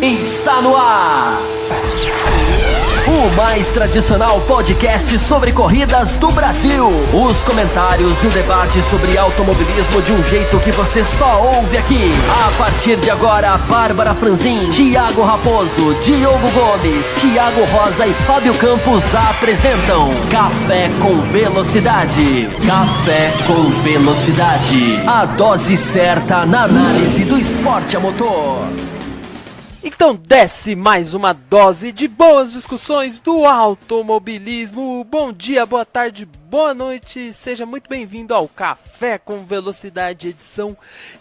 Está no ar! O mais tradicional podcast sobre corridas do Brasil. Os comentários e o debate sobre automobilismo de um jeito que você só ouve aqui. A partir de agora, Bárbara Franzin, Thiago Raposo, Diogo Gomes, Thiago Rosa e Fábio Campos apresentam Café com Velocidade. Café com Velocidade. A dose certa na análise do esporte a motor. Então desce mais uma dose de boas discussões do automobilismo. Bom dia, boa tarde, boa noite. Seja muito bem-vindo ao Café com Velocidade, edição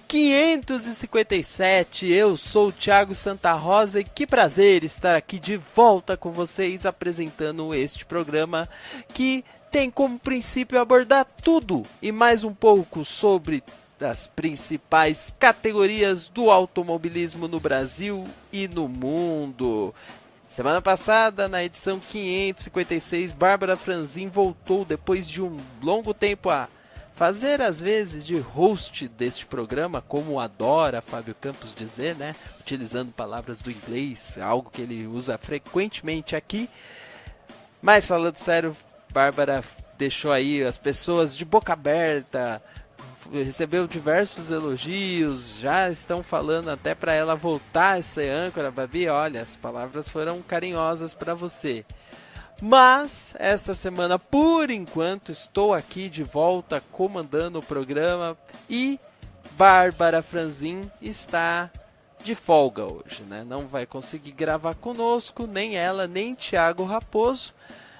557. Eu sou o Thiago Santa Rosa e que prazer estar aqui de volta com vocês apresentando este programa que tem como princípio abordar tudo e mais um pouco sobre das principais categorias do automobilismo no Brasil e no mundo. Semana passada, na edição 556, Bárbara Franzin voltou depois de um longo tempo a fazer as vezes de host deste programa, como adora Fábio Campos dizer, né? Utilizando palavras do inglês, algo que ele usa frequentemente aqui. Mas falando sério, Bárbara deixou aí as pessoas de boca aberta, recebeu diversos elogios, já estão falando até para ela voltar a ser âncora. Babi, olha, as palavras foram carinhosas para você. Mas esta semana, por enquanto, estou aqui de volta comandando o programa e Bárbara Franzin está de folga hoje, né? Não vai conseguir gravar conosco, nem ela, nem Thiago Raposo.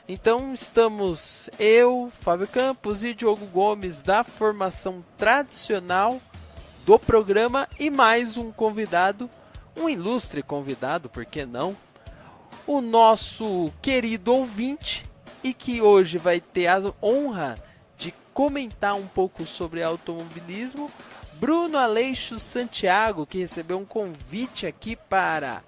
Então estamos eu, Fábio Campos e Diogo Gomes da formação tradicional do programa e mais um convidado, um ilustre convidado, por que não? O nosso querido ouvinte e que hoje vai ter a honra de comentar um pouco sobre automobilismo, Bruno Aleixo Santiago, que recebeu um convite aqui para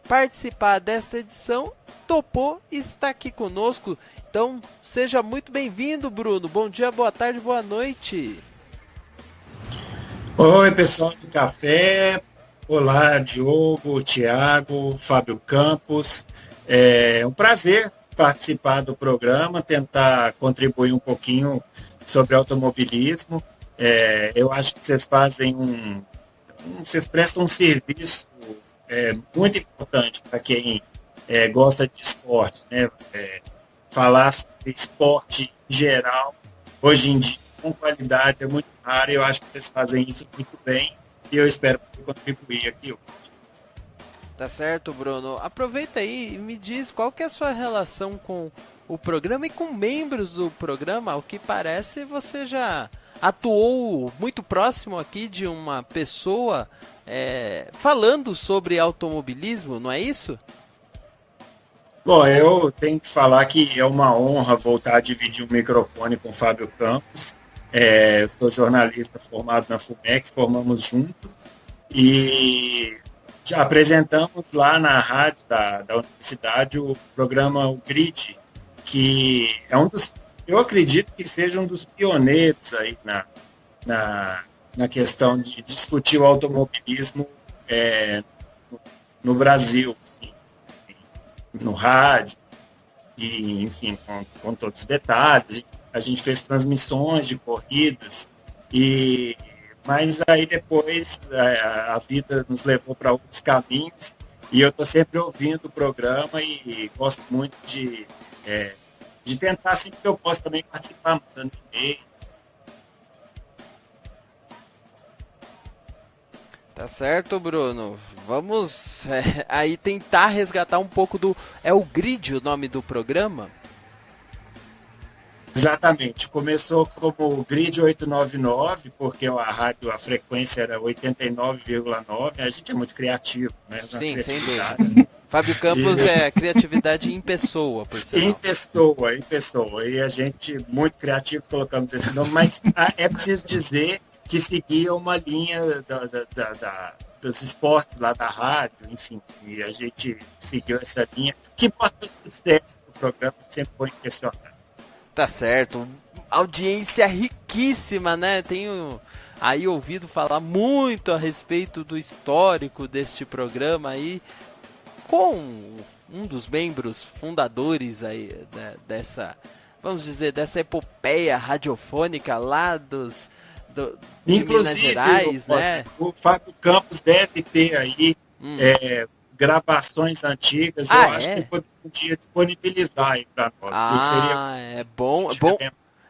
participar desta edição, topou e está aqui conosco. Então seja muito bem-vindo, Bruno. Bom dia, boa tarde, boa noite. Oi, pessoal do Café. Olá, Diogo, Thiago, Fábio Campos. É um prazer participar do programa, tentar contribuir um pouquinho sobre automobilismo. Eu acho que vocês fazem vocês prestam um serviço muito importante para quem gosta de esporte, né? Falar sobre esporte em geral, hoje em dia, com qualidade, é muito raro, e eu acho que vocês fazem isso muito bem, e eu espero contribuir aqui hoje. Tá certo, Bruno. Aproveita aí e me diz qual que é a sua relação com o programa e com membros do programa. Ao que parece, você já atuou muito próximo aqui de uma pessoa falando sobre automobilismo, não é isso? Bom, eu tenho que falar que é uma honra voltar a dividir o microfone com o Fábio Campos. Eu sou jornalista formado na FUMEC, formamos juntos e já apresentamos lá na rádio da universidade o programa O Grid, que é eu acredito que seja um dos pioneiros aí na questão de discutir o automobilismo no Brasil, assim, no rádio, e, enfim, com todos os detalhes. A gente fez transmissões de corridas, mas aí depois a vida nos levou para outros caminhos, e eu estou sempre ouvindo o programa e gosto muito de tentar, sempre que eu posso, também participar, mandando e-mail. Tá certo, Bruno. Vamos aí tentar resgatar um pouco do... É o Grid o nome do programa? Exatamente. Começou como Grid 899, porque a frequência era 89,9. A gente é muito criativo, né? Sim, sem dúvida. Fábio Campos é criatividade em pessoa, por sinal. Em pessoa. E a gente, muito criativo, colocamos esse nome, mas é preciso dizer que seguia uma linha dos esportes lá da rádio, enfim, e a gente seguiu essa linha, que mostra o sucesso do programa, sempre foi impressionante. Tá certo, audiência riquíssima, né? aí ouvido falar muito a respeito do histórico deste programa aí, com um dos membros fundadores aí dessa, vamos dizer, dessa epopeia radiofônica lá de Minas Gerais, né? O Fábio Campos deve ter aí gravações antigas, eu acho que podia disponibilizar aí para nós.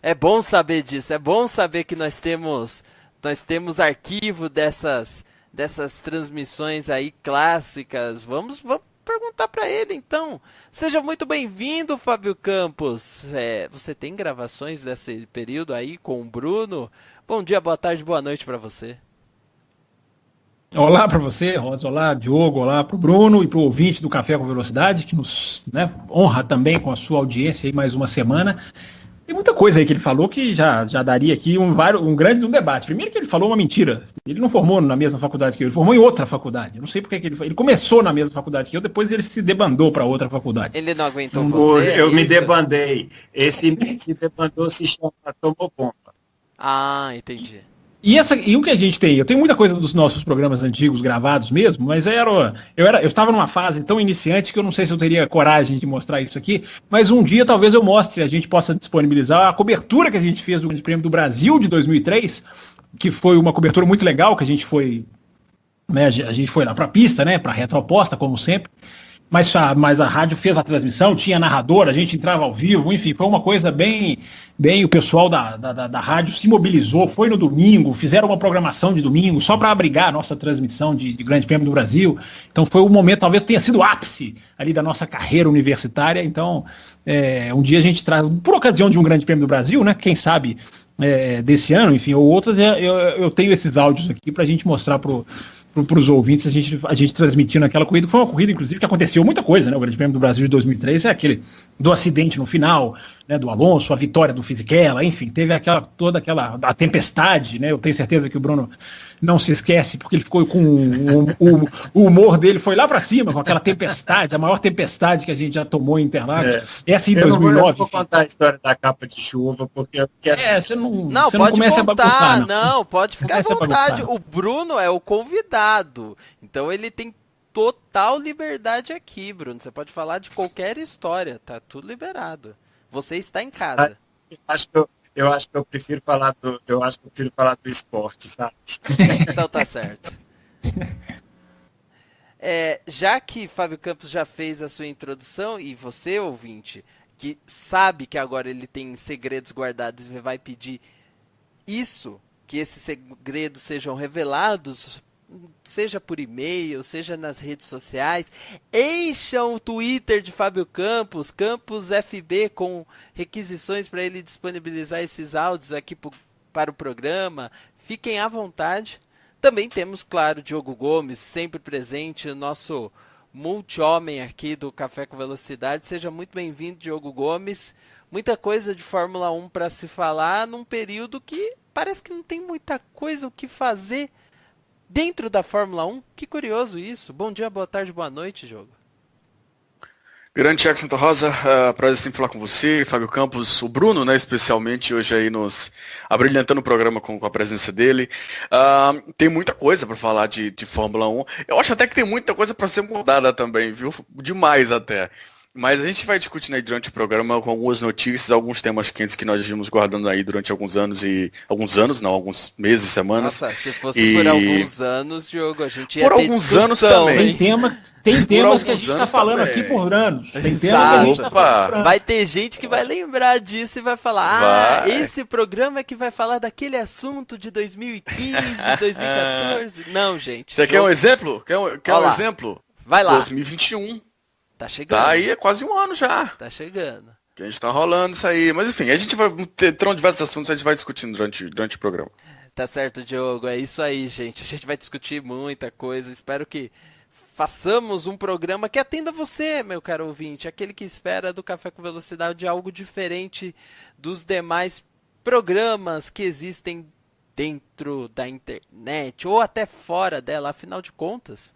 É bom saber disso, é bom saber que nós temos arquivo dessas transmissões aí clássicas. Vamos perguntar para ele, então. Seja muito bem-vindo, Fábio Campos. Você tem gravações desse período aí com o Bruno? Bom dia, boa tarde, boa noite para você. Olá para você, Rosa, olá, Diogo, olá para o Bruno e para o ouvinte do Café com Velocidade, que nos honra também com a sua audiência aí mais uma semana. Tem muita coisa aí que ele falou que já daria aqui um grande debate. Primeiro que ele falou uma mentira. Ele não formou na mesma faculdade que eu, ele formou em outra faculdade. Eu não sei porque que ele começou na mesma faculdade que eu, depois ele se debandou para outra faculdade. Ele não aguentou você? Eu me debandei. Esse se debandou se chama Tomou Bomba. Ah, entendi. E o que a gente tem? Eu tenho muita coisa dos nossos programas antigos gravados mesmo, mas eu estava numa fase tão iniciante que eu não sei se eu teria coragem de mostrar isso aqui, mas um dia talvez eu mostre, a gente possa disponibilizar a cobertura que a gente fez do Grande Prêmio do Brasil de 2003, que foi uma cobertura muito legal, que a gente foi lá para a pista, né, para a retroposta, como sempre. Mas a rádio fez a transmissão, tinha narrador, a gente entrava ao vivo, enfim, foi uma coisa bem o pessoal da rádio se mobilizou, foi no domingo, fizeram uma programação de domingo só para abrigar a nossa transmissão de Grande Prêmio do Brasil. Então foi um momento, talvez tenha sido o ápice ali da nossa carreira universitária. Então, um dia a gente traz, por ocasião de um Grande Prêmio do Brasil, né, quem sabe desse ano, enfim, ou outras, eu tenho esses áudios aqui para a gente mostrar para os ouvintes, a gente transmitindo aquela corrida. Foi uma corrida, inclusive, que aconteceu muita coisa, né? O Grande Prêmio do Brasil de 2003 é aquele do acidente no final, né, do Alonso, a vitória do Fisichella, enfim, teve toda aquela tempestade, né? Eu tenho certeza que o Bruno não se esquece, porque ele ficou com o humor dele foi lá para cima, com aquela tempestade, a maior tempestade que a gente já tomou em Interlagos. Essa em 2009. Eu não vou contar a história da capa de chuva, porque eu quero... Você não pode começa contar, a bagunçar, não, pode ficar à vontade. O Bruno é o convidado, então ele tem total liberdade aqui, Bruno. Você pode falar de qualquer história, tá tudo liberado. Você está em casa. Eu acho que eu prefiro falar do esporte, sabe? Então tá certo. Já que Fábio Campos já fez a sua introdução, e você, ouvinte, que sabe que agora ele tem segredos guardados e vai pedir isso, que esses segredos sejam revelados, seja por e-mail, seja nas redes sociais, encham o Twitter de Fábio Campos, Campos FB, com requisições para ele disponibilizar esses áudios aqui para o programa. Fiquem à vontade. Também temos, claro, Diogo Gomes, sempre presente, o nosso multi-homem aqui do Café com Velocidade. Seja muito bem-vindo, Diogo Gomes. Muita coisa de Fórmula 1 para se falar num período que parece que não tem muita coisa o que fazer dentro da Fórmula 1. Que curioso isso. Bom dia, boa tarde, boa noite, Diogo. Grande Thiago Santa Rosa, prazer sempre falar com você, Fábio Campos, o Bruno, né, especialmente hoje aí nos abrilhantando o programa com a presença dele. Tem muita coisa para falar de Fórmula 1. Eu acho até que tem muita coisa para ser mudada também, viu? Demais até. Mas a gente vai discutindo aí durante o programa com algumas notícias, alguns temas quentes que nós vimos guardando aí durante alguns meses, semanas. Nossa, se fosse por alguns anos, Diogo, a gente ia por ter alguns discussão, anos também. hein? Tem temas que a gente está falando aqui por anos. Tem temas que a gente tá falando por anos. Vai ter gente que vai lembrar disso e vai falar, esse programa é que vai falar daquele assunto de 2015, 2014. Não, gente. Você quer um exemplo? Quer um exemplo? Vai lá. 2021. Tá chegando. Tá aí, é quase um ano já. Tá chegando. Que a gente tá rolando isso aí. Mas enfim, a gente vai ter diversos assuntos, a gente vai discutindo durante o programa. Tá certo, Diogo. É isso aí, gente. A gente vai discutir muita coisa. Espero que façamos um programa que atenda você, meu caro ouvinte. Aquele que espera do Café com Velocidade algo diferente dos demais programas que existem dentro da internet ou até fora dela. Afinal de contas,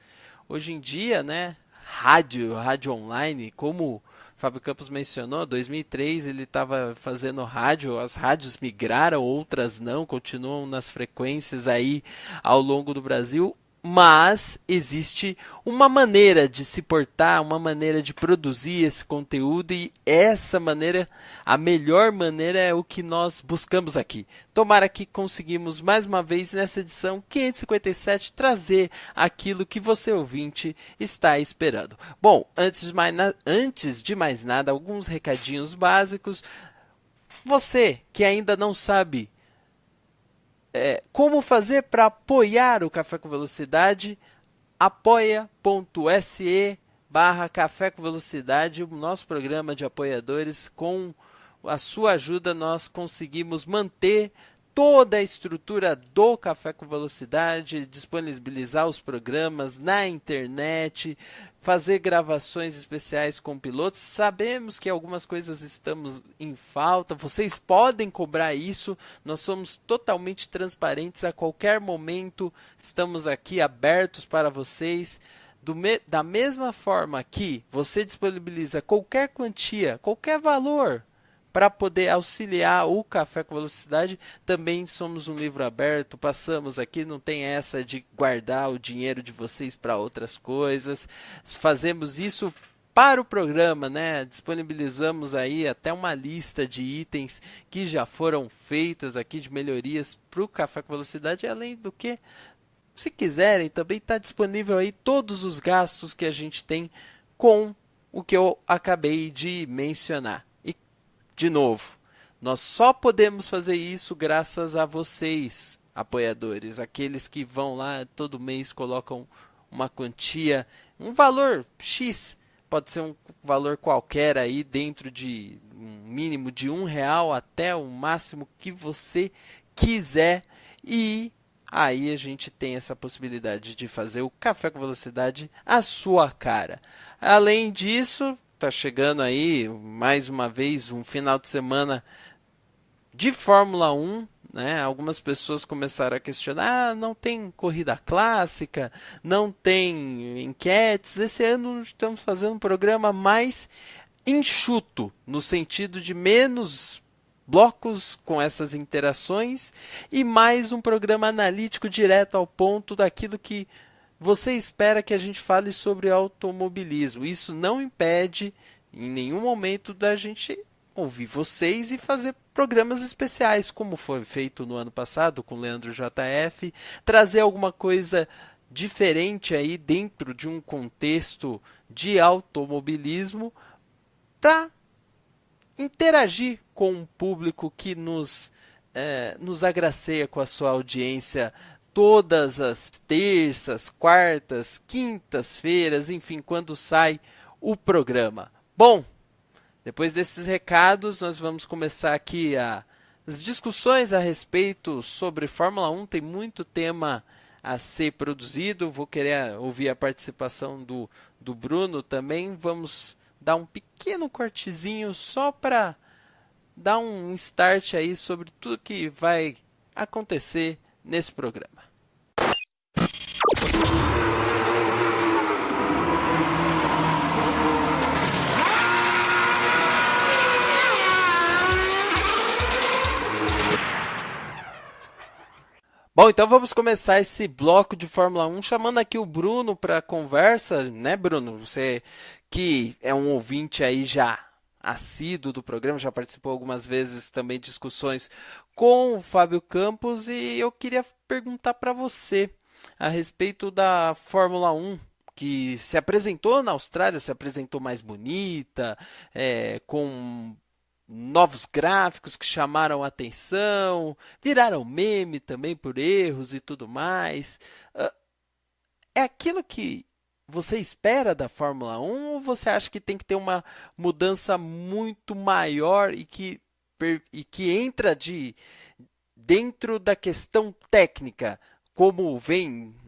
hoje em dia, né? Rádio online, como Fábio Campos mencionou, 2003 ele estava fazendo rádio, as rádios migraram, outras não, continuam nas frequências aí ao longo do Brasil, mas existe uma maneira de se portar, uma maneira de produzir esse conteúdo e essa maneira, a melhor maneira é o que nós buscamos aqui. Tomara que conseguimos mais uma vez nessa edição 557 trazer aquilo que você ouvinte está esperando. Bom, antes de mais nada, alguns recadinhos básicos. Você que ainda não sabe como fazer para apoiar o Café com Velocidade, apoia.se/Café com Velocidade, o nosso programa de apoiadores. Com a sua ajuda nós conseguimos manter toda a estrutura do Café com Velocidade, disponibilizar os programas na internet, fazer gravações especiais com pilotos. Sabemos que algumas coisas estamos em falta, vocês podem cobrar isso, nós somos totalmente transparentes a qualquer momento, estamos aqui abertos para vocês. Da mesma forma que você disponibiliza qualquer quantia, qualquer valor, para poder auxiliar o Café com Velocidade, também somos um livro aberto, passamos aqui, não tem essa de guardar o dinheiro de vocês para outras coisas, fazemos isso para o programa, né? Disponibilizamos aí até uma lista de itens que já foram feitos aqui, de melhorias para o Café com Velocidade, além do que, se quiserem, também está disponível aí todos os gastos que a gente tem com o que eu acabei de mencionar. De novo, nós só podemos fazer isso graças a vocês, apoiadores, aqueles que vão lá todo mês, colocam uma quantia, um valor X, pode ser um valor qualquer aí, dentro de um mínimo de R$1 até o máximo que você quiser, e aí a gente tem essa possibilidade de fazer o Café com Velocidade à sua cara. Além disso, tá chegando aí, mais uma vez, um final de semana de Fórmula 1, né? Algumas pessoas começaram a questionar, não tem corrida clássica, não tem enquetes. Esse ano estamos fazendo um programa mais enxuto, no sentido de menos blocos com essas interações e mais um programa analítico direto ao ponto daquilo que você espera que a gente fale sobre automobilismo. Isso não impede em nenhum momento da gente ouvir vocês e fazer programas especiais, como foi feito no ano passado com o Leandro JF, trazer alguma coisa diferente aí dentro de um contexto de automobilismo para interagir com um público que nos agracia com a sua audiência todas as terças, quartas, quintas-feiras, enfim, quando sai o programa. Bom, depois desses recados, nós vamos começar aqui as discussões a respeito sobre Fórmula 1. Tem muito tema a ser produzido. Vou querer ouvir a participação do Bruno também. Vamos dar um pequeno cortezinho só para dar um start aí sobre tudo que vai acontecer nesse programa. Bom, então vamos começar esse bloco de Fórmula 1 chamando aqui o Bruno para conversa, né, Bruno? Você que é um ouvinte aí já assíduo do programa, já participou algumas vezes também de discussões com o Fábio Campos, e eu queria perguntar para você a respeito da Fórmula 1, que se apresentou na Austrália, se apresentou mais bonita, com novos gráficos que chamaram a atenção, viraram meme também por erros e tudo mais. É aquilo que você espera da Fórmula 1 ou você acha que tem que ter uma mudança muito maior e que entra dentro da questão técnica, como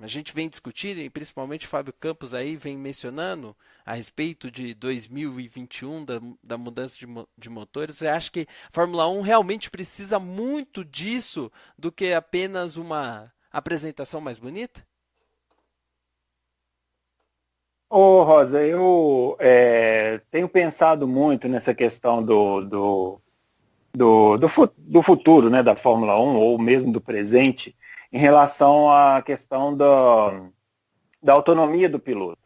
a gente vem discutindo, e principalmente o Fábio Campos aí vem mencionando a respeito de 2021, da mudança de motores? Você acha que a Fórmula 1 realmente precisa muito disso do que apenas uma apresentação mais bonita? Ô, Rosa, eu tenho pensado muito nessa questão do futuro, né, da Fórmula 1, ou mesmo do presente, em relação à questão da autonomia do piloto.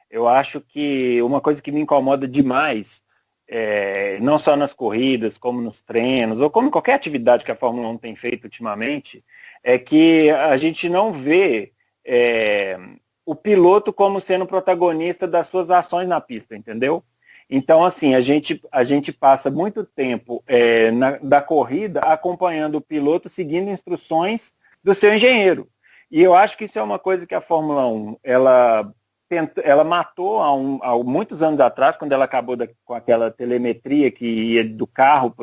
Eu acho que uma coisa que me incomoda demais, não só nas corridas, como nos treinos, ou como em qualquer atividade que a Fórmula 1 tem feito ultimamente, é que a gente não vê o piloto como sendo protagonista das suas ações na pista, entendeu? Então, assim, a gente passa muito tempo da corrida acompanhando o piloto, seguindo instruções do seu engenheiro. E eu acho que isso é uma coisa que a Fórmula 1, ela matou há muitos anos atrás, quando ela acabou com aquela telemetria que ia do carro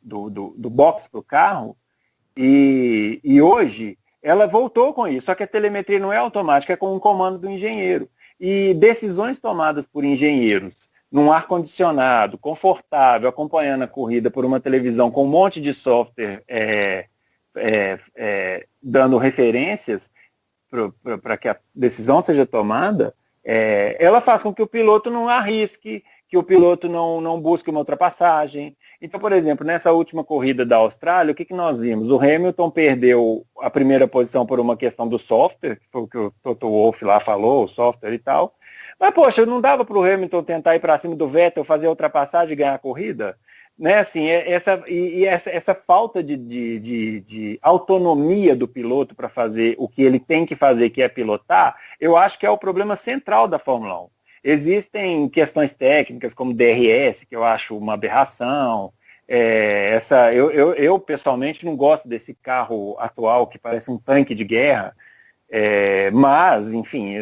do box para o carro, e hoje ela voltou com isso, só que a telemetria não é automática, é com um comando do engenheiro. E decisões tomadas por engenheiros num ar-condicionado, confortável, acompanhando a corrida por uma televisão com um monte de software dando referências para que a decisão seja tomada, ela faz com que o piloto não arrisque, que o piloto não busque uma ultrapassagem. Então, por exemplo, nessa última corrida da Austrália, o que nós vimos? O Hamilton perdeu a primeira posição por uma questão do software, que foi o que o Toto Wolff lá falou, o software e tal. Mas, poxa, não dava para o Hamilton tentar ir para cima do Vettel, fazer a ultrapassagem e ganhar a corrida? Né, assim, essa falta de autonomia do piloto para fazer o que ele tem que fazer, que é pilotar, eu acho que é o problema central da Fórmula 1. Existem questões técnicas como DRS, que eu acho uma aberração. Eu pessoalmente não gosto desse carro atual que parece um tanque de guerra, mas, enfim,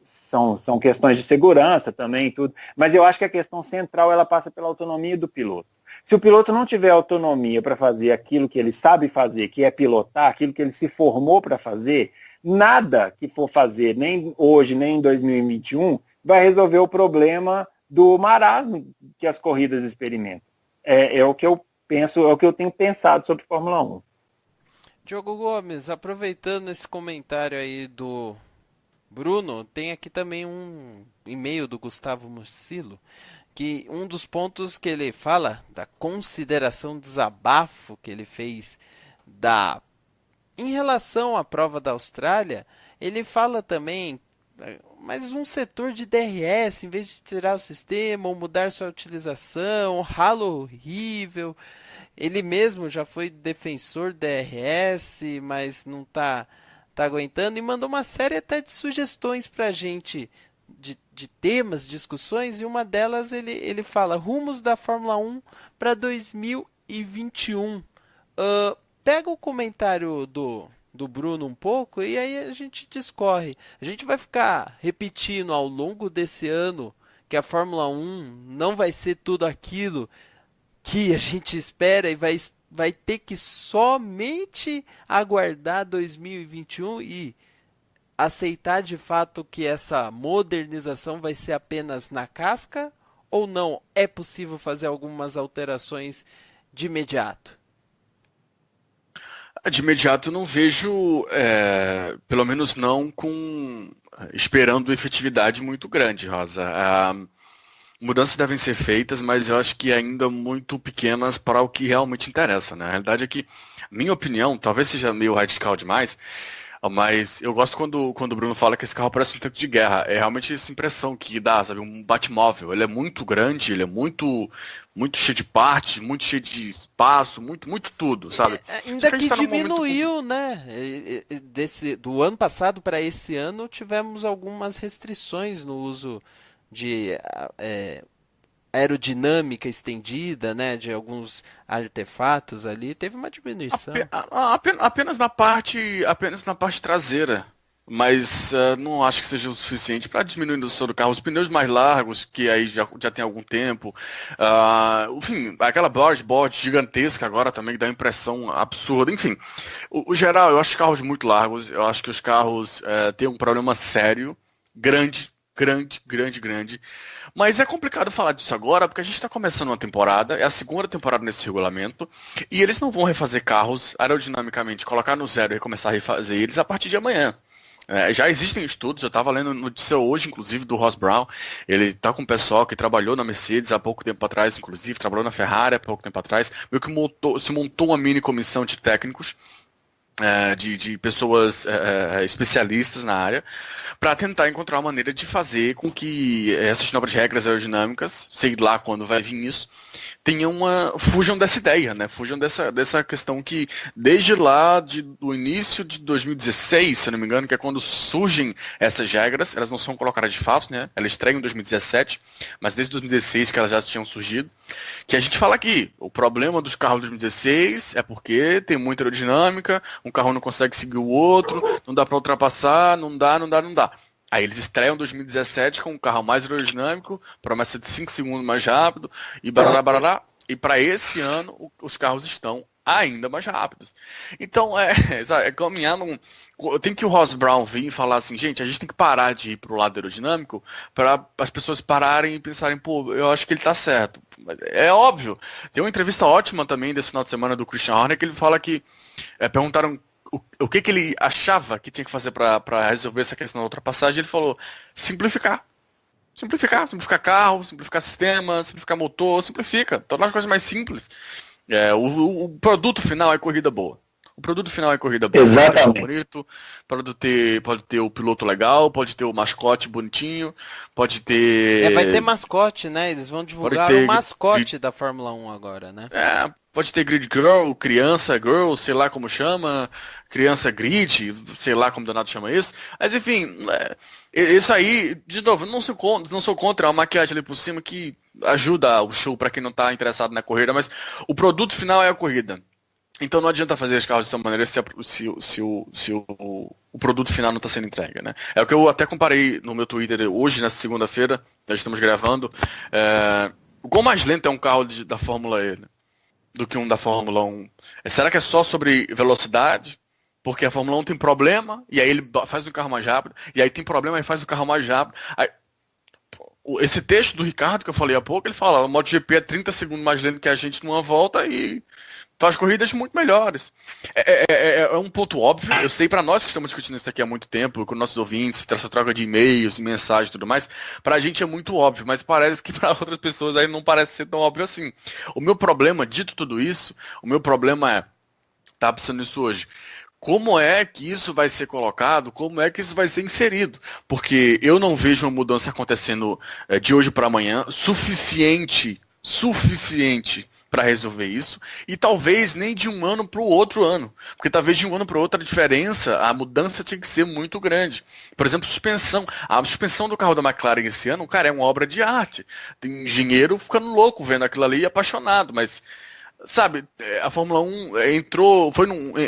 são questões de segurança também e tudo. Mas eu acho que a questão central ela passa pela autonomia do piloto. Se o piloto não tiver autonomia para fazer aquilo que ele sabe fazer, que é pilotar, aquilo que ele se formou para fazer, nada que for fazer, nem hoje, nem em 2021, vai resolver o problema do marasmo que as corridas experimentam. É o que eu penso, é o que eu tenho pensado sobre Fórmula 1. Diogo Gomes, aproveitando esse comentário aí do Bruno, tem aqui também um e-mail do Gustavo Mucilo, que um dos pontos que ele fala da consideração desabafo que ele fez em relação à prova da Austrália, ele fala também, mas um setor de DRS, em vez de tirar o sistema ou mudar sua utilização, ralo horrível. Ele mesmo já foi defensor DRS, mas não tá aguentando, e mandou uma série até de sugestões pra gente de temas, discussões, e uma delas ele fala rumos da Fórmula 1 para 2021. Pega o comentário do Bruno um pouco e aí a gente discorre. A gente vai ficar repetindo ao longo desse ano que a Fórmula 1 não vai ser tudo aquilo que a gente espera e vai ter que somente aguardar 2021 e aceitar de fato que essa modernização vai ser apenas na casca, ou não? É possível fazer algumas alterações de imediato? De imediato eu não vejo, pelo menos não esperando efetividade muito grande, Rosa. Mudanças devem ser feitas, mas eu acho que ainda muito pequenas para o que realmente interessa, né? A realidade é que, minha opinião, talvez seja meio radical demais, mas eu gosto quando o Bruno fala que esse carro parece um tanque de guerra. É realmente essa impressão que dá, sabe? Um Batmóvel. Ele é muito grande, ele é muito cheio de partes, muito cheio de espaço, muito tudo, sabe? Ainda que diminuiu, né? Do ano passado para esse ano, tivemos algumas restrições no uso de aerodinâmica estendida, né, de alguns artefatos ali, teve uma diminuição. Apenas na parte traseira, mas não acho que seja o suficiente para diminuir a indução do carro. Os pneus mais largos, que aí já tem algum tempo, enfim, aquela board gigantesca agora também que dá uma impressão absurda, enfim. O geral, eu acho os carros muito largos, eu acho que os carros têm um problema sério, grande, mas é complicado falar disso agora, porque a gente está começando uma temporada, é a segunda temporada nesse regulamento, e eles não vão refazer carros aerodinamicamente, colocar no zero e começar a refazer eles a partir de amanhã. Já existem estudos, eu estava lendo notícia hoje, inclusive, do Ross Brown. Ele está com um pessoal que trabalhou na Mercedes há pouco tempo atrás, inclusive, trabalhou na Ferrari há pouco tempo atrás, meio que se montou uma mini comissão de técnicos, de pessoas especialistas na área, para tentar encontrar uma maneira de fazer com que essas novas regras aerodinâmicas, sei lá quando vai vir isso, fujam dessa ideia, né? Fujam dessa questão que, desde lá do início de 2016, se eu não me engano, que é quando surgem essas regras, elas não são colocadas de fato, né? Elas estreiam em 2017, mas desde 2016 que elas já tinham surgido, que a gente fala aqui, o problema dos carros de 2016 é porque tem muita aerodinâmica, um carro não consegue seguir o outro, não dá para ultrapassar, não dá. Aí eles estreiam 2017 com um carro mais aerodinâmico, promessa de 5 segundos mais rápido, e barará. E para esse ano, os carros estão ainda mais rápidos. Então, caminhar tem que o Ross Brown vir e falar assim, gente, a gente tem que parar de ir para o lado aerodinâmico para as pessoas pararem e pensarem, pô, eu acho que ele está certo. É óbvio. Tem uma entrevista ótima também desse final de semana do Christian Horner, que ele fala que perguntaram o que ele achava que tinha que fazer para resolver essa questão da ultrapassagem. Ele falou, simplificar carro, simplificar sistema, simplificar motor, tornar as coisas mais simples. O produto final é corrida boa. Exatamente. Pode ser bonito, pode ter o piloto legal, pode ter o mascote bonitinho, pode ter... vai ter mascote, né? Eles vão divulgar o mascote da Fórmula 1 agora, né? Pode ter grid girl, criança girl, sei lá como chama, criança grid, sei lá como danado chama isso. Mas enfim, isso aí, de novo, não sou contra a maquiagem ali por cima que ajuda o show para quem não está interessado na corrida, mas o produto final é a corrida. Então não adianta fazer os carros dessa maneira se o produto final não está sendo entregue, né? É o que eu até comparei no meu Twitter hoje, nessa segunda-feira, nós estamos gravando. O quão mais lento é um carro da Fórmula E, né, do que um da Fórmula 1? Será que é só sobre velocidade? Porque a Fórmula 1 tem problema, e aí ele faz um carro mais rápido, e aí tem problema e faz o carro mais rápido. Esse texto do Ricardo que eu falei há pouco, ele fala, o MotoGP é 30 segundos mais lento que a gente numa volta e faz corridas muito melhores. É um ponto óbvio. Eu sei, para nós que estamos discutindo isso aqui há muito tempo, com nossos ouvintes, essa troca de e-mails, mensagens e tudo mais, para a gente é muito óbvio, mas parece que para outras pessoas aí não parece ser tão óbvio assim. O meu problema, dito tudo isso, tá pensando nisso hoje. Como é que isso vai ser colocado? Como é que isso vai ser inserido? Porque eu não vejo uma mudança acontecendo de hoje para amanhã suficiente para resolver isso, e talvez nem de um ano para o outro ano, porque talvez de um ano para o outro a diferença, a mudança tinha que ser muito grande. Por exemplo, a suspensão do carro da McLaren esse ano, cara, é uma obra de arte. Tem engenheiro ficando louco vendo aquilo ali e apaixonado, mas sabe, a Fórmula 1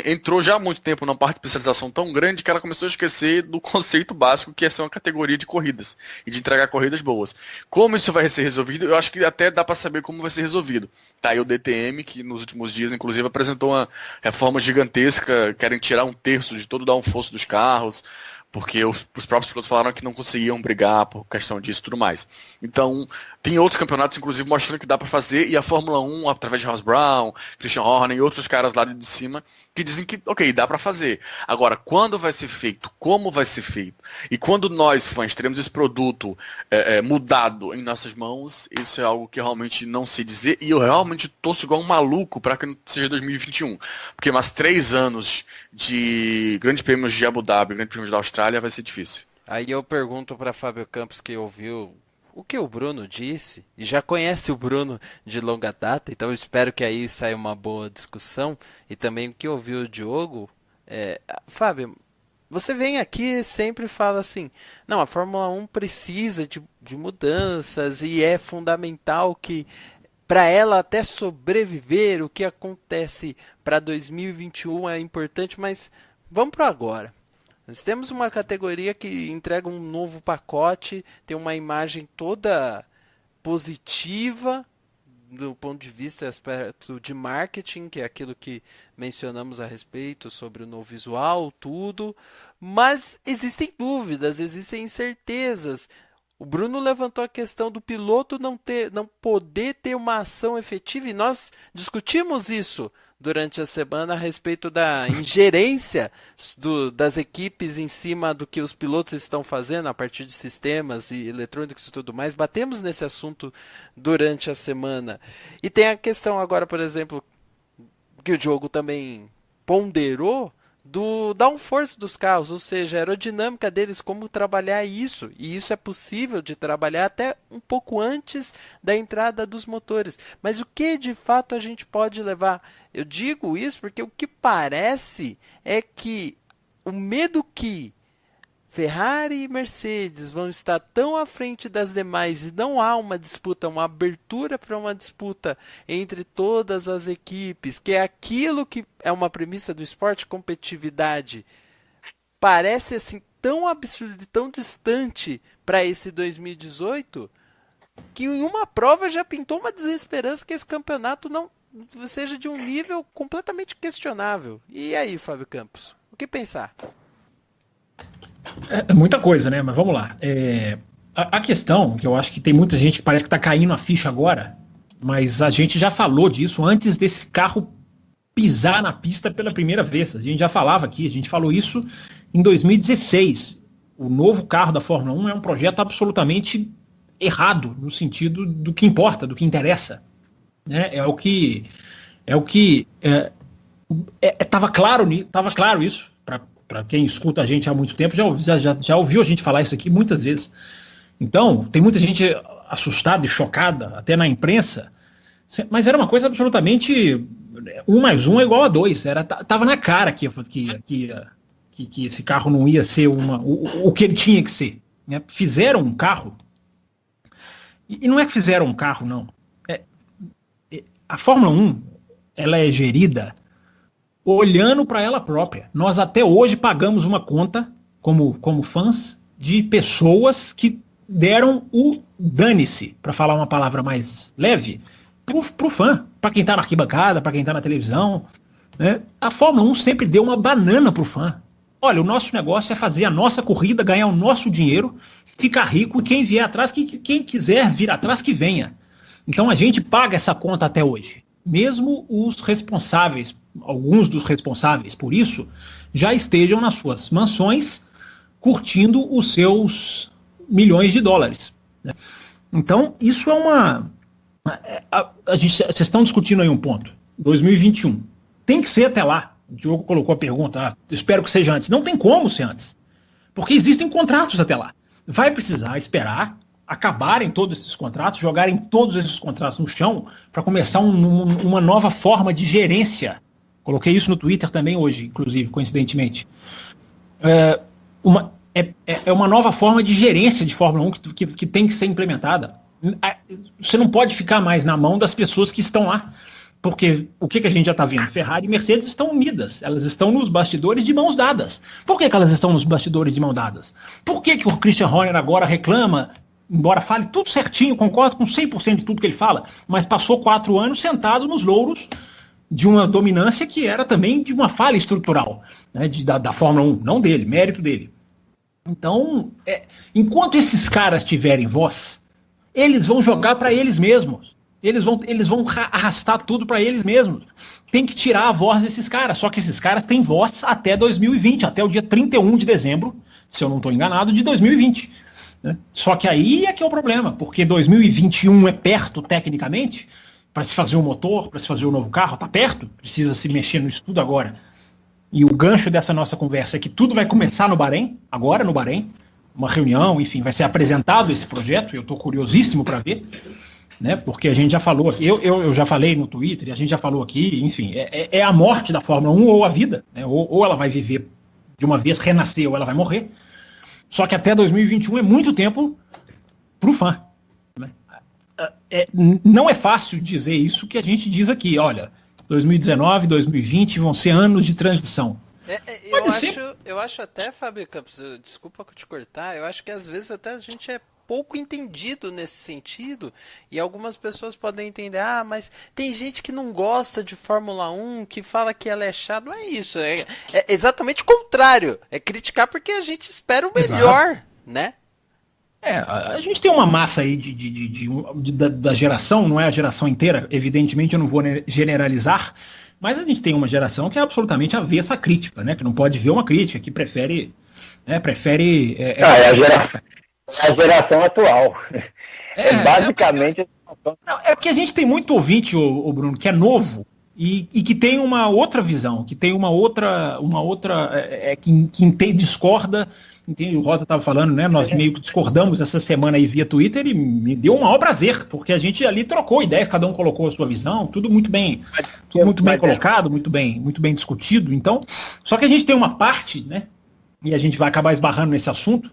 entrou já há muito tempo numa parte de especialização tão grande que ela começou a esquecer do conceito básico que é ser uma categoria de corridas e de entregar corridas boas. Como isso vai ser resolvido, eu acho que até dá para saber como vai ser resolvido. Tá aí o DTM, que nos últimos dias, inclusive, apresentou uma reforma gigantesca, querem tirar 1/3 de todo o downforce dos carros, porque os próprios pilotos falaram que não conseguiam brigar por questão disso e tudo mais. Então, tem outros campeonatos, inclusive, mostrando que dá para fazer, e a Fórmula 1, através de Ross Brown, Christian Horner e outros caras lá de cima, que dizem que, ok, dá para fazer. Agora, quando vai ser feito? Como vai ser feito? E quando nós, fãs, teremos esse produto mudado em nossas mãos, isso é algo que realmente não sei dizer, e eu realmente torço igual um maluco para que não seja 2021. Porque mais 3 anos de grandes prêmios de Abu Dhabi, grandes prêmios da Austrália, vai ser difícil. Aí eu pergunto para Fábio Campos, que ouviu o que o Bruno disse, e já conhece o Bruno de longa data, então eu espero que aí saia uma boa discussão, e também o que ouviu o Diogo. Fábio, você vem aqui e sempre fala assim, não, a Fórmula 1 precisa de mudanças, e é fundamental que, para ela até sobreviver, o que acontece para 2021 é importante, mas vamos para agora. Nós temos uma categoria que entrega um novo pacote, tem uma imagem toda positiva do ponto de vista aspecto de marketing, que é aquilo que mencionamos a respeito sobre o novo visual, tudo, mas existem dúvidas, existem incertezas. O Bruno levantou a questão do piloto não poder ter uma ação efetiva, e nós discutimos isso durante a semana a respeito da ingerência das equipes em cima do que os pilotos estão fazendo a partir de sistemas e eletrônicos e tudo mais. Batemos nesse assunto durante a semana. E tem a questão agora, por exemplo, que o Diogo também ponderou, do downforce dos carros, ou seja, a aerodinâmica deles, como trabalhar isso. E isso é possível de trabalhar até um pouco antes da entrada dos motores. Mas o que de fato a gente pode levar? Eu digo isso porque o que parece é que o medo que Ferrari e Mercedes vão estar tão à frente das demais e não há uma disputa, uma abertura para uma disputa entre todas as equipes, que é aquilo que é uma premissa do esporte, competitividade, parece assim tão absurdo e tão distante para esse 2018 que em uma prova já pintou uma desesperança que esse campeonato não seja de um nível completamente questionável. E aí, Fábio Campos, o que pensar? É muita coisa, né? Mas vamos lá. A questão, que eu acho que tem muita gente que parece que está caindo a ficha agora, mas a gente já falou disso antes desse carro pisar na pista pela primeira vez. A gente já falava aqui, a gente falou isso em 2016. O novo carro da Fórmula 1 é um projeto absolutamente errado, no sentido do que importa, do que interessa. Né? Estava claro isso, para quem escuta a gente há muito tempo, já ouviu a gente falar isso aqui muitas vezes. Então, tem muita gente assustada e chocada, até na imprensa, mas era uma coisa absolutamente 1 mais 1 é igual a 2. Tava na cara que esse carro não ia ser o que ele tinha que ser. Né? Fizeram um carro, e não é que fizeram um carro, não. A Fórmula 1, ela é gerida olhando para ela própria. Nós até hoje pagamos uma conta, como fãs, de pessoas que deram o dane-se, para falar uma palavra mais leve, pro fã, para quem está na arquibancada, para quem está na televisão. Né? A Fórmula 1 sempre deu uma banana pro fã. Olha, o nosso negócio é fazer a nossa corrida, ganhar o nosso dinheiro, ficar rico, e quem vier atrás, quem quiser vir atrás, que venha. Então a gente paga essa conta até hoje. Mesmo os responsáveis, alguns dos responsáveis por isso, já estejam nas suas mansões curtindo os seus milhões de dólares. Né? Então, isso é uma... Vocês estão discutindo aí um ponto. 2021. Tem que ser até lá. O Diogo colocou a pergunta, espero que seja antes. Não tem como ser antes. Porque existem contratos até lá. Vai precisar esperar acabarem todos esses contratos, jogarem todos esses contratos no chão para começar uma nova forma de gerência. Coloquei isso no Twitter também hoje, inclusive, coincidentemente. É uma nova forma de gerência de Fórmula 1 que tem que ser implementada. Você não pode ficar mais na mão das pessoas que estão lá. Porque o que a gente já está vendo? Ferrari e Mercedes estão unidas. Elas estão nos bastidores de mãos dadas. Por que elas estão nos bastidores de mãos dadas? Por que o Christian Horner agora reclama, embora fale tudo certinho, concordo com 100% de tudo que ele fala, mas passou 4 anos sentado nos louros de uma dominância que era também de uma falha estrutural, né, da Fórmula 1, não dele, mérito dele. Então, enquanto esses caras tiverem voz, eles vão jogar para eles mesmos. Eles vão arrastar tudo para eles mesmos. Tem que tirar a voz desses caras. Só que esses caras têm voz até 2020, até o dia 31 de dezembro, se eu não estou enganado, de 2020. Né? Só que aí é que é o problema, porque 2021 é perto, tecnicamente, para se fazer um motor, para se fazer um novo carro, está perto, precisa se mexer no estudo agora. E o gancho dessa nossa conversa é que tudo vai começar no Bahrein, agora no Bahrein, uma reunião, enfim, vai ser apresentado esse projeto, eu estou curiosíssimo para ver. Né? Porque a gente já falou aqui, eu já falei no Twitter, e a gente já falou aqui, enfim, é a morte da Fórmula 1 ou a vida, né? Ou ela vai viver de uma vez, renascer, ou ela vai morrer. Só que até 2021 é muito tempo para o fã. Né? Não é fácil dizer isso que a gente diz aqui, olha, 2019, 2020 vão ser anos de transição. Eu acho até, Fábio Campos, desculpa te cortar, eu acho que às vezes até a gente é pouco entendido nesse sentido, e algumas pessoas podem entender, mas tem gente que não gosta de Fórmula 1, que fala que ela é chata. Não é isso, é exatamente o contrário, é criticar porque a gente espera o melhor. Exato. Né? A gente tem uma massa aí da geração, não é a geração inteira, evidentemente eu não vou generalizar, mas a gente tem uma geração que é absolutamente avessa à crítica, né? Que não pode ver uma crítica, que prefere. É a geração atual. Basicamente. É que a gente tem muito ouvinte, o Bruno, que é novo e que tem uma outra visão, que tem uma outra que discorda. O Rosa estava falando, né? Nós meio que discordamos essa semana aí via Twitter e me deu um maior prazer, porque a gente ali trocou ideias, cada um colocou a sua visão, tudo muito bem, colocado, muito bem discutido. Então, só que a gente tem uma parte, né? E a gente vai acabar esbarrando nesse assunto,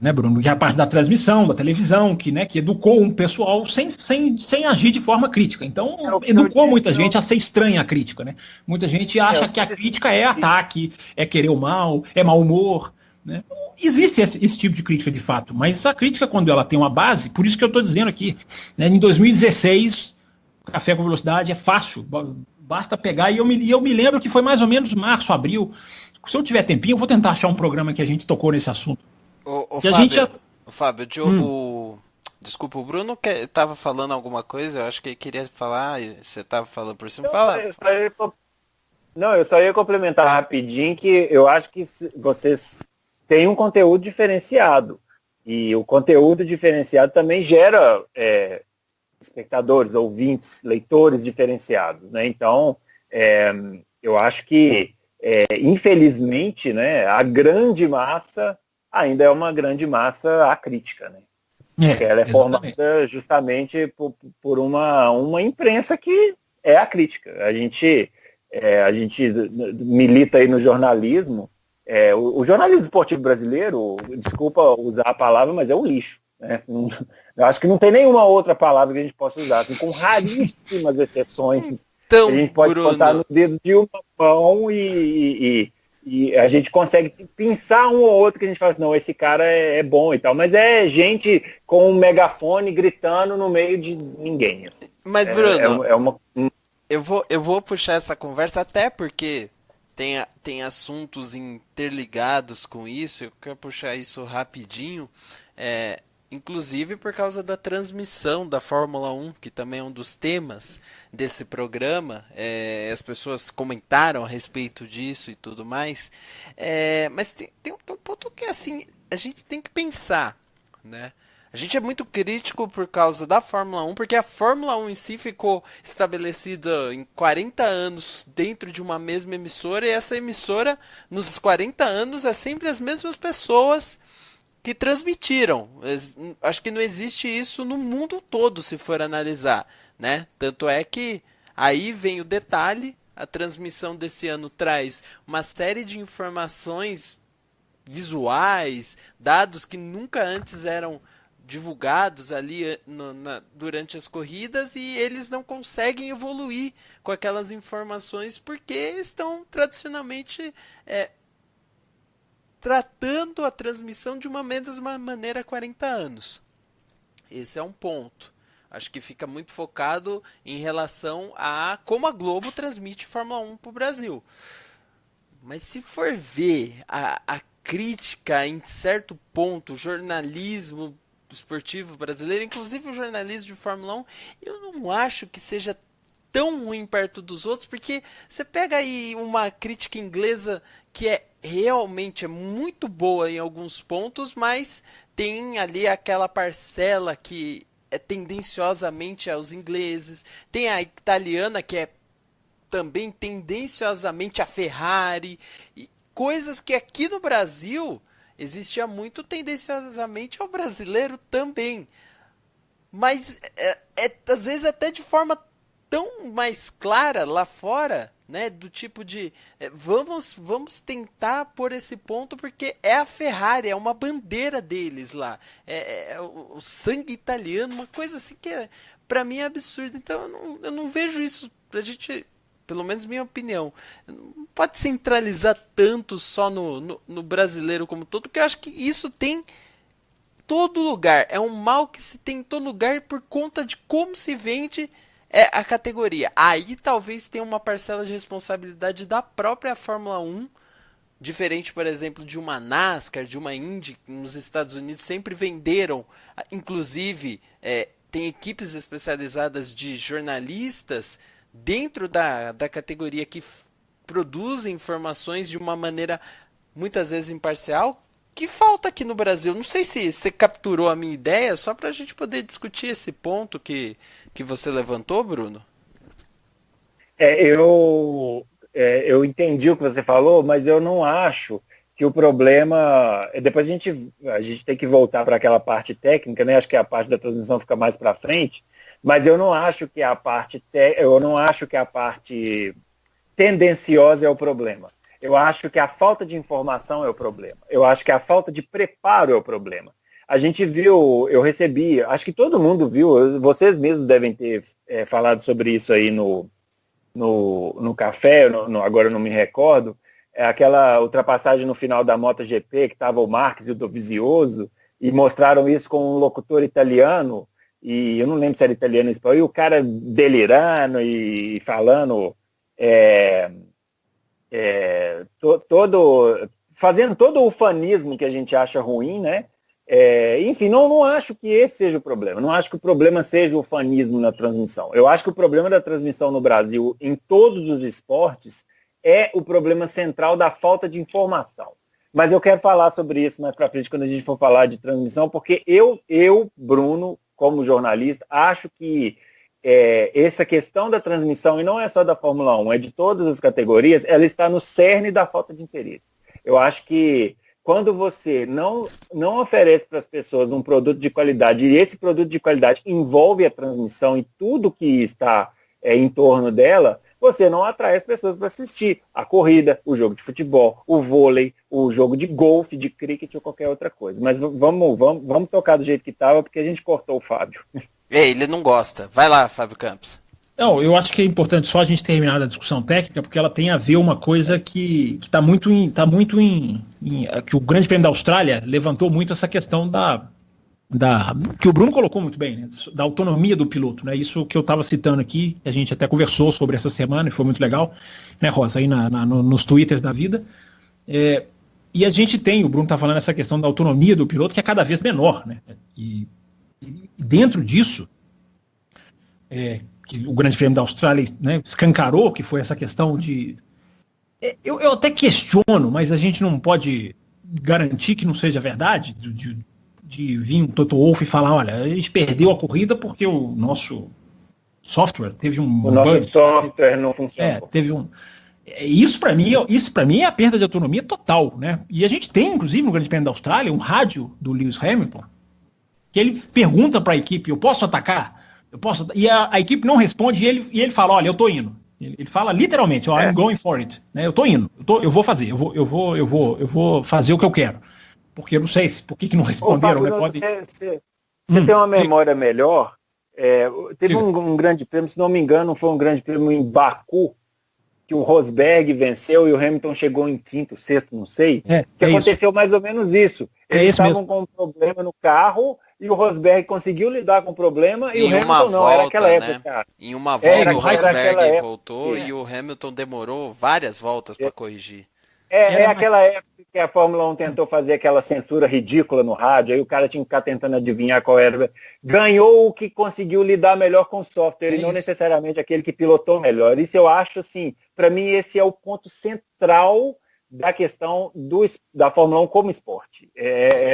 né, Bruno? Que é a parte da transmissão, da televisão, que educou um pessoal sem agir de forma crítica. Então, educou muita gente a ser estranha a crítica, né? Muita gente acha que a crítica é ataque, é querer o mal, é mau humor. Né? Existe esse tipo de crítica de fato, mas a crítica, quando ela tem uma base, por isso que eu estou dizendo aqui, né, em 2016, Café com Velocidade é fácil, basta pegar, e eu me lembro que foi mais ou menos março, abril. Se eu tiver tempinho, eu vou tentar achar um programa que a gente tocou nesse assunto. Fábio, desculpa, o Bruno estava falando alguma coisa, eu acho que ele queria falar, você estava falando por cima. Eu só ia complementar rapidinho que eu acho que vocês têm um conteúdo diferenciado. E o conteúdo diferenciado também gera espectadores, ouvintes, leitores diferenciados. Né? Então, eu acho que, infelizmente, né, a grande massa ainda é uma grande massa acrítica. Né? Porque ela é formada justamente por uma imprensa que é a crítica. A gente milita aí no jornalismo. O jornalismo esportivo brasileiro, desculpa usar a palavra, mas é um lixo. Né? Eu acho que não tem nenhuma outra palavra que a gente possa usar, assim, com raríssimas exceções. Então, a gente pode botar no dedo de uma mão e a gente consegue pensar um ou outro que a gente fala assim, não, esse cara é bom e tal, mas é gente com um megafone gritando no meio de ninguém. Assim. Mas, Bruno, eu vou puxar essa conversa até porque tem assuntos interligados com isso, eu quero puxar isso rapidinho, inclusive por causa da transmissão da Fórmula 1, que também é um dos temas desse programa, as pessoas comentaram a respeito disso e tudo mais, mas tem um ponto que assim, a gente tem que pensar, né? A gente é muito crítico por causa da Fórmula 1, porque a Fórmula 1 em si ficou estabelecida em 40 anos dentro de uma mesma emissora, e essa emissora, nos 40 anos, é sempre as mesmas pessoas que transmitiram. Acho que não existe isso no mundo todo, se for analisar, né? Tanto é que aí vem o detalhe, a transmissão desse ano traz uma série de informações visuais, dados que nunca antes eram divulgados ali durante as corridas, e eles não conseguem evoluir com aquelas informações porque estão tradicionalmente tratando a transmissão de uma mesma maneira há 40 anos. Esse é um ponto. Acho que fica muito focado em relação a como a Globo transmite Fórmula 1 para o Brasil. Mas se for ver a crítica em certo ponto, o jornalismo esportivo brasileiro, inclusive o jornalismo de Fórmula 1, eu não acho que seja tão ruim perto dos outros, porque você pega aí uma crítica inglesa que realmente muito boa em alguns pontos, mas tem ali aquela parcela que é tendenciosamente aos ingleses, tem a italiana que é também tendenciosamente a Ferrari, e coisas que aqui no Brasil existia muito tendenciosamente ao brasileiro também. Mas às vezes até de forma tão mais clara lá fora, né? Do tipo de vamos tentar por esse ponto porque é a Ferrari, é uma bandeira deles lá. O sangue italiano, uma coisa assim que pra mim é absurdo. Então eu não vejo isso. A gente, pelo menos minha opinião, não pode centralizar tanto só no brasileiro como todo, porque eu acho que isso tem todo lugar. É um mal que se tem em todo lugar por conta de como se vende a categoria. Aí talvez tenha uma parcela de responsabilidade da própria Fórmula 1 diferente, por exemplo, de uma NASCAR, de uma Indy, que nos Estados Unidos sempre venderam, inclusive tem equipes especializadas de jornalistas dentro da categoria que produzem informações de uma maneira muitas vezes imparcial, que falta aqui no Brasil. Não sei se você capturou a minha ideia, só para a gente poder discutir esse ponto que você levantou, Bruno. Eu entendi o que você falou, mas eu não acho que o problema... Depois a gente tem que voltar para aquela parte técnica, né? Acho que a parte da transmissão fica mais para frente, mas eu não acho que a parte tendenciosa é o problema. Eu acho que a falta de informação é o problema. Eu acho que a falta de preparo é o problema. A gente viu, eu recebi, acho que todo mundo viu, vocês mesmos devem ter falado sobre isso aí no café, agora eu não me recordo, aquela ultrapassagem no final da MotoGP, que estava o Marques e o Dovizioso, e mostraram isso com um locutor italiano, e eu não lembro se era italiano ou espanhol, e o cara delirando e falando... fazendo todo o ufanismo que a gente acha ruim, né? Enfim, não acho que esse seja o problema. Não acho que o problema seja o ufanismo na transmissão. Eu acho que o problema da transmissão no Brasil, em todos os esportes, é o problema central da falta de informação. Mas eu quero falar sobre isso mais para frente, quando a gente for falar de transmissão, porque eu, Bruno, como jornalista, acho que essa questão da transmissão, e não é só da Fórmula 1, é de todas as categorias, ela está no cerne da falta de interesse. Eu acho que quando você não oferece para as pessoas um produto de qualidade, e esse produto de qualidade envolve a transmissão e tudo que está em torno dela, você não atrai as pessoas para assistir a corrida, o jogo de futebol, o vôlei, o jogo de golfe, de cricket ou qualquer outra coisa. Mas vamos tocar do jeito que estava, porque a gente cortou o Fábio. Ele não gosta. Vai lá, Fábio Campos. Não, eu acho que é importante só a gente terminar a discussão técnica, porque ela tem a ver uma coisa que está muito em que o Grande Prêmio da Austrália levantou muito essa questão que o Bruno colocou muito bem, né, da autonomia do piloto, né? Isso que eu estava citando aqui, a gente até conversou sobre essa semana e foi muito legal, né, Rosa, aí nos twitters da vida. E a gente tem, o Bruno está falando essa questão da autonomia do piloto, que é cada vez menor, né? E dentro disso, que o Grande Prêmio da Austrália, né, escancarou, que foi essa questão de... Eu até questiono, mas a gente não pode garantir que não seja verdade, de vir um Toto Wolff e falar, olha, a gente perdeu a corrida porque o nosso software teve um... O nosso software não funcionou. Teve um... Isso para mim é a perda de autonomia total, né? E a gente tem, inclusive, no Grande Prêmio da Austrália, um rádio do Lewis Hamilton, que ele pergunta para a equipe, eu posso atacar? E a equipe não responde e ele fala, olha, eu tô indo. Ele fala literalmente, I'm going for it. Né? Eu tô indo, eu vou fazer, eu vou fazer o que eu quero. Porque eu não sei por que não responderam. Fábio, né? Você tem uma memória melhor? Teve um grande prêmio, se não me engano, foi um grande prêmio em Baku, que o Rosberg venceu e o Hamilton chegou em quinto, sexto, não sei. Que aconteceu mais ou menos isso. Eles estavam com um problema no carro e o Rosberg conseguiu lidar com o problema e o Hamilton não. Era aquela época. Em uma volta o Rosberg voltou e o Hamilton demorou várias voltas para corrigir. Aquela época que a Fórmula 1 tentou fazer aquela censura ridícula no rádio, aí o cara tinha que ficar tentando adivinhar qual era. Ganhou o que conseguiu lidar melhor com o software, e não necessariamente aquele que pilotou melhor. Isso eu acho, assim, para mim esse é o ponto central da questão da Fórmula 1 como esporte.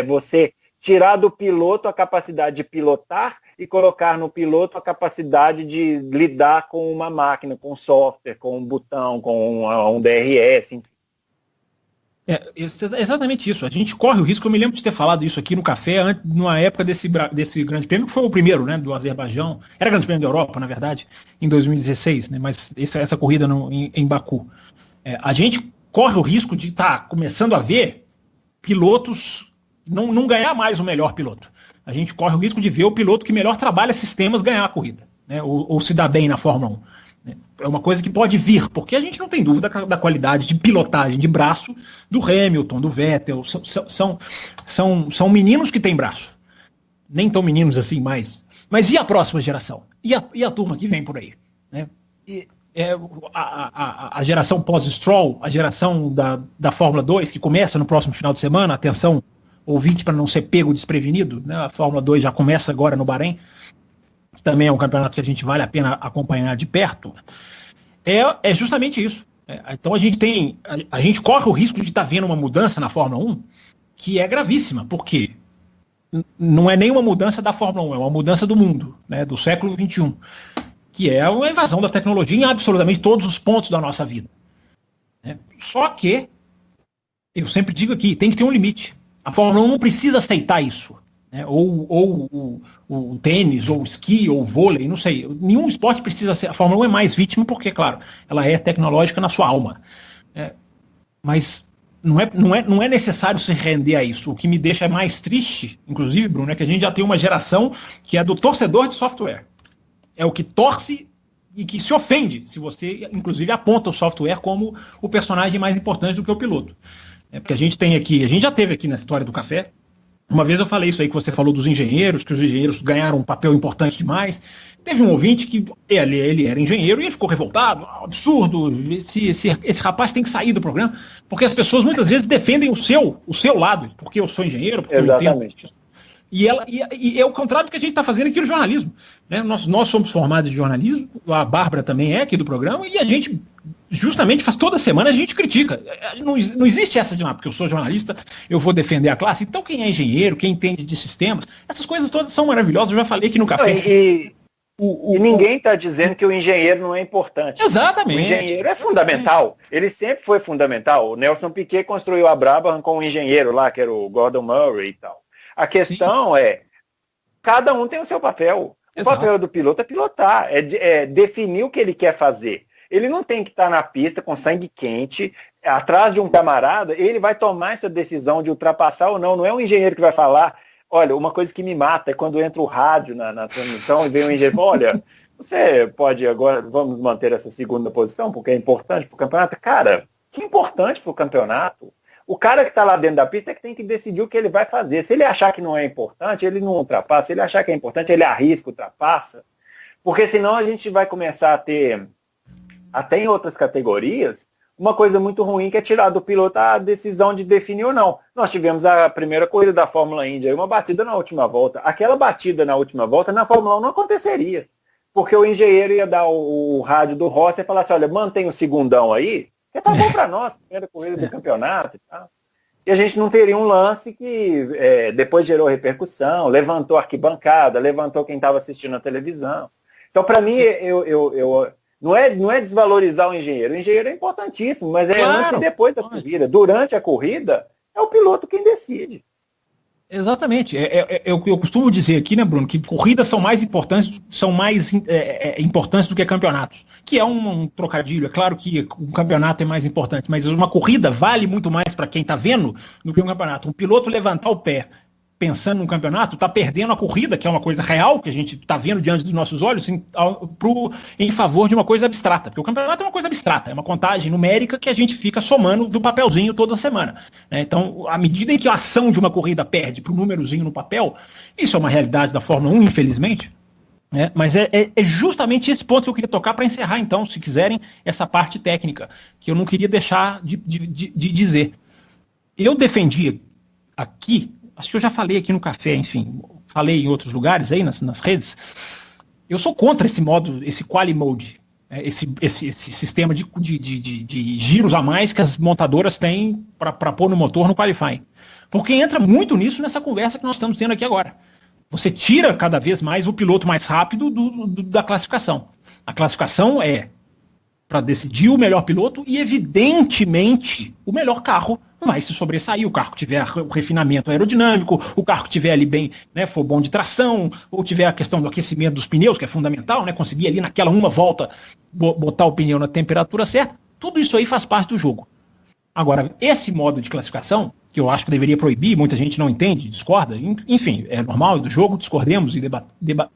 Você tirar do piloto a capacidade de pilotar e colocar no piloto a capacidade de lidar com uma máquina, com software, com um botão, com um DRS, enfim. Exatamente isso. A gente corre o risco, eu me lembro de ter falado isso aqui no café, numa época desse grande prêmio, que foi o primeiro, né, do Azerbaijão. Era grande prêmio da Europa, na verdade, em 2016, né, mas essa corrida em Baku. A gente corre o risco de estar começando a ver pilotos não ganhar mais o melhor piloto. A gente corre o risco de ver o piloto que melhor trabalha sistemas ganhar a corrida, né, ou se dá bem na Fórmula 1. É uma coisa que pode vir, porque a gente não tem dúvida da qualidade de pilotagem de braço do Hamilton, do Vettel. São meninos que têm braço. Nem tão meninos assim mais. Mas e a próxima geração? E a turma que vem por aí? Né? a geração pós-Stroll, a geração da Fórmula 2, que começa no próximo final de semana, atenção, ouvinte, para não ser pego desprevenido, né? A Fórmula 2 já começa agora no Bahrein, que também é um campeonato que a gente vale a pena acompanhar de perto, é justamente isso. Então a gente corre o risco de estar vendo uma mudança na Fórmula 1 que é gravíssima, porque não é nenhuma mudança da Fórmula 1, é uma mudança do mundo, né, do século XXI, que é uma invasão da tecnologia em absolutamente todos os pontos da nossa vida. Só que, eu sempre digo aqui, tem que ter um limite. A Fórmula 1 não precisa aceitar isso. Né? Ou o tênis, ou o esqui, ou o vôlei, não sei. Nenhum esporte precisa ser. A Fórmula 1 é mais vítima porque, claro, ela é tecnológica na sua alma. Mas não é necessário se render a isso. O que me deixa mais triste, inclusive, Bruno, é que a gente já tem uma geração que é do torcedor de software. É o que torce e que se ofende se você, inclusive, aponta o software como o personagem mais importante do que o piloto. Porque a gente já teve aqui na história do café, uma vez eu falei isso aí que você falou dos engenheiros, que os engenheiros ganharam um papel importante demais. Teve um ouvinte que ele era engenheiro e ele ficou revoltado, absurdo, esse rapaz tem que sair do programa, porque as pessoas muitas vezes defendem o seu lado, porque eu sou engenheiro, porque eu entendo isso. E é o contrário do que a gente está fazendo aqui no jornalismo. Né? Nós somos formados de jornalismo, a Bárbara também é aqui do programa, e a gente justamente toda semana a gente critica. Não existe essa de porque eu sou jornalista, eu vou defender a classe. Então quem é engenheiro, quem entende de sistemas, essas coisas todas são maravilhosas, eu já falei aqui no café. E ninguém está dizendo que o engenheiro não é importante. Exatamente. O engenheiro é fundamental. Ele sempre foi fundamental. O Nelson Piquet construiu a Brabham com um engenheiro lá, que era o Gordon Murray e tal. A questão é, cada um tem o seu papel. O papel do piloto é pilotar, é definir o que ele quer fazer. Ele não tem que estar na pista com sangue quente, atrás de um camarada, ele vai tomar essa decisão de ultrapassar ou não. Não é um engenheiro que vai falar, olha, uma coisa que me mata é quando entra o rádio na transmissão e vem um engenheiro e fala, olha, você pode agora, vamos manter essa segunda posição, porque é importante para o campeonato. Cara, que importante para o campeonato? O cara que está lá dentro da pista é que tem que decidir o que ele vai fazer. Se ele achar que não é importante, ele não ultrapassa. Se ele achar que é importante, ele arrisca, ultrapassa. Porque senão a gente vai começar a ter, até em outras categorias, uma coisa muito ruim que é tirar do piloto a decisão de definir ou não. Nós tivemos a primeira corrida da Fórmula Indy, uma batida na última volta. Aquela batida na última volta na Fórmula 1 não aconteceria. Porque o engenheiro ia dar o rádio do Rossi e falar assim, olha, mantém o segundão aí, que tá bom para nós, primeira corrida do campeonato e tal. E a gente não teria um lance que depois gerou repercussão, levantou a arquibancada, levantou quem estava assistindo a televisão. Então, para mim, não é desvalorizar o engenheiro. O engenheiro é importantíssimo, mas antes e depois da corrida. Durante a corrida, é o piloto quem decide. Exatamente. Eu costumo dizer aqui, né, Bruno, que corridas são mais importantes do que campeonatos. Que é um trocadilho. É claro que o campeonato é mais importante, mas uma corrida vale muito mais para quem está vendo do que um campeonato. Um piloto levantar o pé pensando no campeonato, está perdendo a corrida, que é uma coisa real, que a gente está vendo diante dos nossos olhos, em favor de uma coisa abstrata. Porque o campeonato é uma coisa abstrata, é uma contagem numérica que a gente fica somando do papelzinho toda semana. Né? Então, à medida em que a ação de uma corrida perde para o númerozinho no papel, isso é uma realidade da Fórmula 1, infelizmente. Né? Mas é justamente esse ponto que eu queria tocar para encerrar, então, se quiserem, essa parte técnica, que eu não queria deixar de dizer. Eu defendi aqui, acho que eu já falei aqui no café, enfim, falei em outros lugares aí, nas redes, eu sou contra esse modo, esse quali mode, esse sistema de giros a mais que as montadoras têm para pôr no motor no qualifying. Porque entra muito nisso nessa conversa que nós estamos tendo aqui agora. Você tira cada vez mais o piloto mais rápido da classificação. A classificação é para decidir o melhor piloto e, evidentemente, o melhor carro vai se sobressair. O carro que tiver refinamento aerodinâmico, o carro que tiver ali bem, né, for bom de tração, ou tiver a questão do aquecimento dos pneus, que é fundamental, né, conseguir ali naquela uma volta botar o pneu na temperatura certa. Tudo isso aí faz parte do jogo. Agora, esse modo de classificação, que eu acho que deveria proibir, muita gente não entende, discorda, enfim, é normal, é do jogo, discordemos e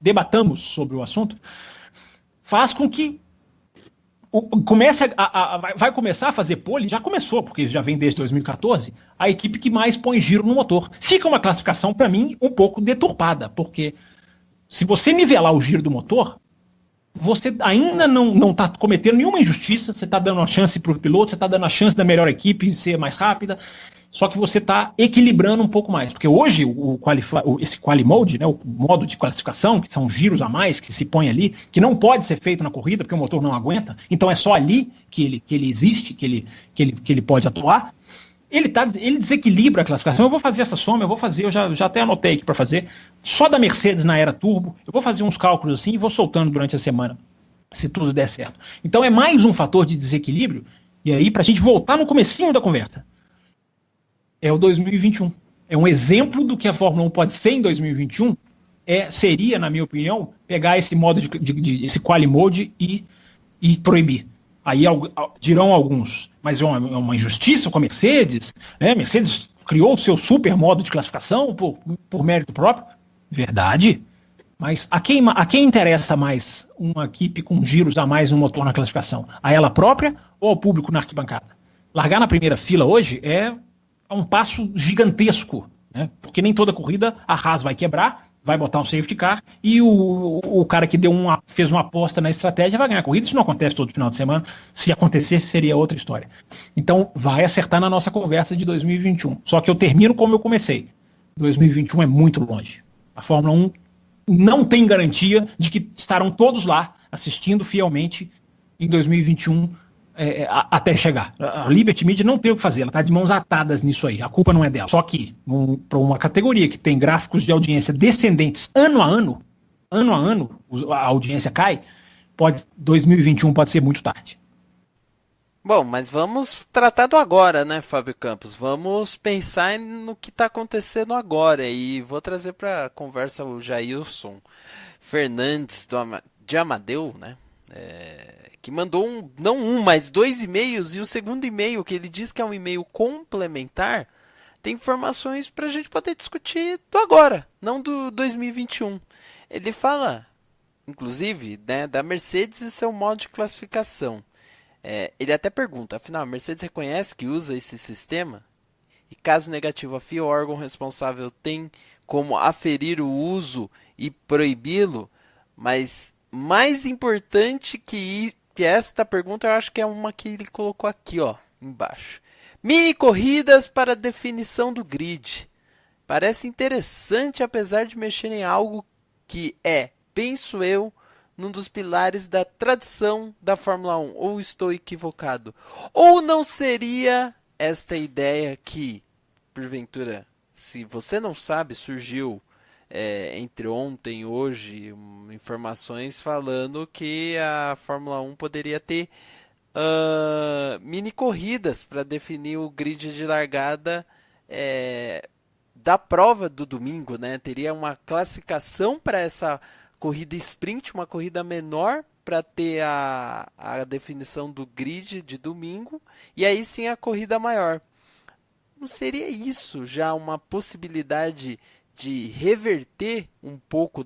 debatamos sobre o assunto, faz com que vai começar a fazer pole, já começou, porque já vem desde 2014, a equipe que mais põe giro no motor. Fica uma classificação, para mim, um pouco deturpada, porque se você nivelar o giro do motor, você ainda não está cometendo nenhuma injustiça, você está dando uma chance para o piloto, você está dando a chance da melhor equipe ser mais rápida, só que você está equilibrando um pouco mais. Porque hoje esse quali mode, né, o modo de classificação, que são giros a mais que se põe ali, que não pode ser feito na corrida, porque o motor não aguenta, então é só ali que ele existe, que ele pode atuar. Ele desequilibra a classificação. Eu vou fazer essa soma, eu já até anotei aqui para fazer, só da Mercedes na era turbo, eu vou fazer uns cálculos assim e vou soltando durante a semana, se tudo der certo. Então é mais um fator de desequilíbrio, e aí para a gente voltar no comecinho da conversa, é o 2021. É um exemplo do que a Fórmula 1 pode ser em 2021, seria, na minha opinião, pegar esse modo esse quali mode e proibir. Aí dirão alguns, mas é uma injustiça com a Mercedes, né? Mercedes criou o seu super modo de classificação por mérito próprio. Verdade. Mas a quem interessa mais uma equipe com giros a mais no motor na classificação? A ela própria ou ao público na arquibancada? Largar na primeira fila hoje é um passo gigantesco, né? Porque nem toda corrida a Haas vai quebrar, vai botar um safety car e o cara que fez uma aposta na estratégia vai ganhar a corrida. Isso não acontece todo final de semana. Se acontecesse, seria outra história. Então, vai acertar na nossa conversa de 2021. Só que eu termino como eu comecei. 2021 é muito longe. A Fórmula 1 não tem garantia de que estarão todos lá assistindo fielmente em 2021 até chegar. A Liberty Media não tem o que fazer, ela está de mãos atadas nisso aí, a culpa não é dela. Só que, para uma categoria que tem gráficos de audiência descendentes ano a ano, a audiência cai, 2021 pode ser muito tarde. Bom, mas vamos tratar do agora, né, Fábio Campos? Vamos pensar no que está acontecendo agora. E vou trazer para a conversa o Jailson Fernandes de Amadeu, né? Que mandou mas 2 e-mails, e o segundo e-mail, que ele diz que é um e-mail complementar, tem informações para a gente poder discutir do agora, não do 2021. Ele fala, inclusive, né, da Mercedes e seu modo de classificação. Ele até pergunta, afinal, a Mercedes reconhece que usa esse sistema? E caso negativo, a FIA, o órgão responsável, tem como aferir o uso e proibi-lo? Mas mais importante que esta pergunta, eu acho que é uma que ele colocou aqui, ó, embaixo. Mini corridas para definição do grid. Parece interessante, apesar de mexer em algo que penso eu, num dos pilares da tradição da Fórmula 1. Ou estou equivocado? Ou não seria esta ideia que, porventura, se você não sabe, surgiu entre ontem e hoje informações falando que a Fórmula 1 poderia ter mini corridas para definir o grid de largada da prova do domingo, né? Teria uma classificação para essa corrida sprint, uma corrida menor para ter a definição do grid de domingo, e aí sim a corrida maior. Não seria isso já uma possibilidade de reverter um pouco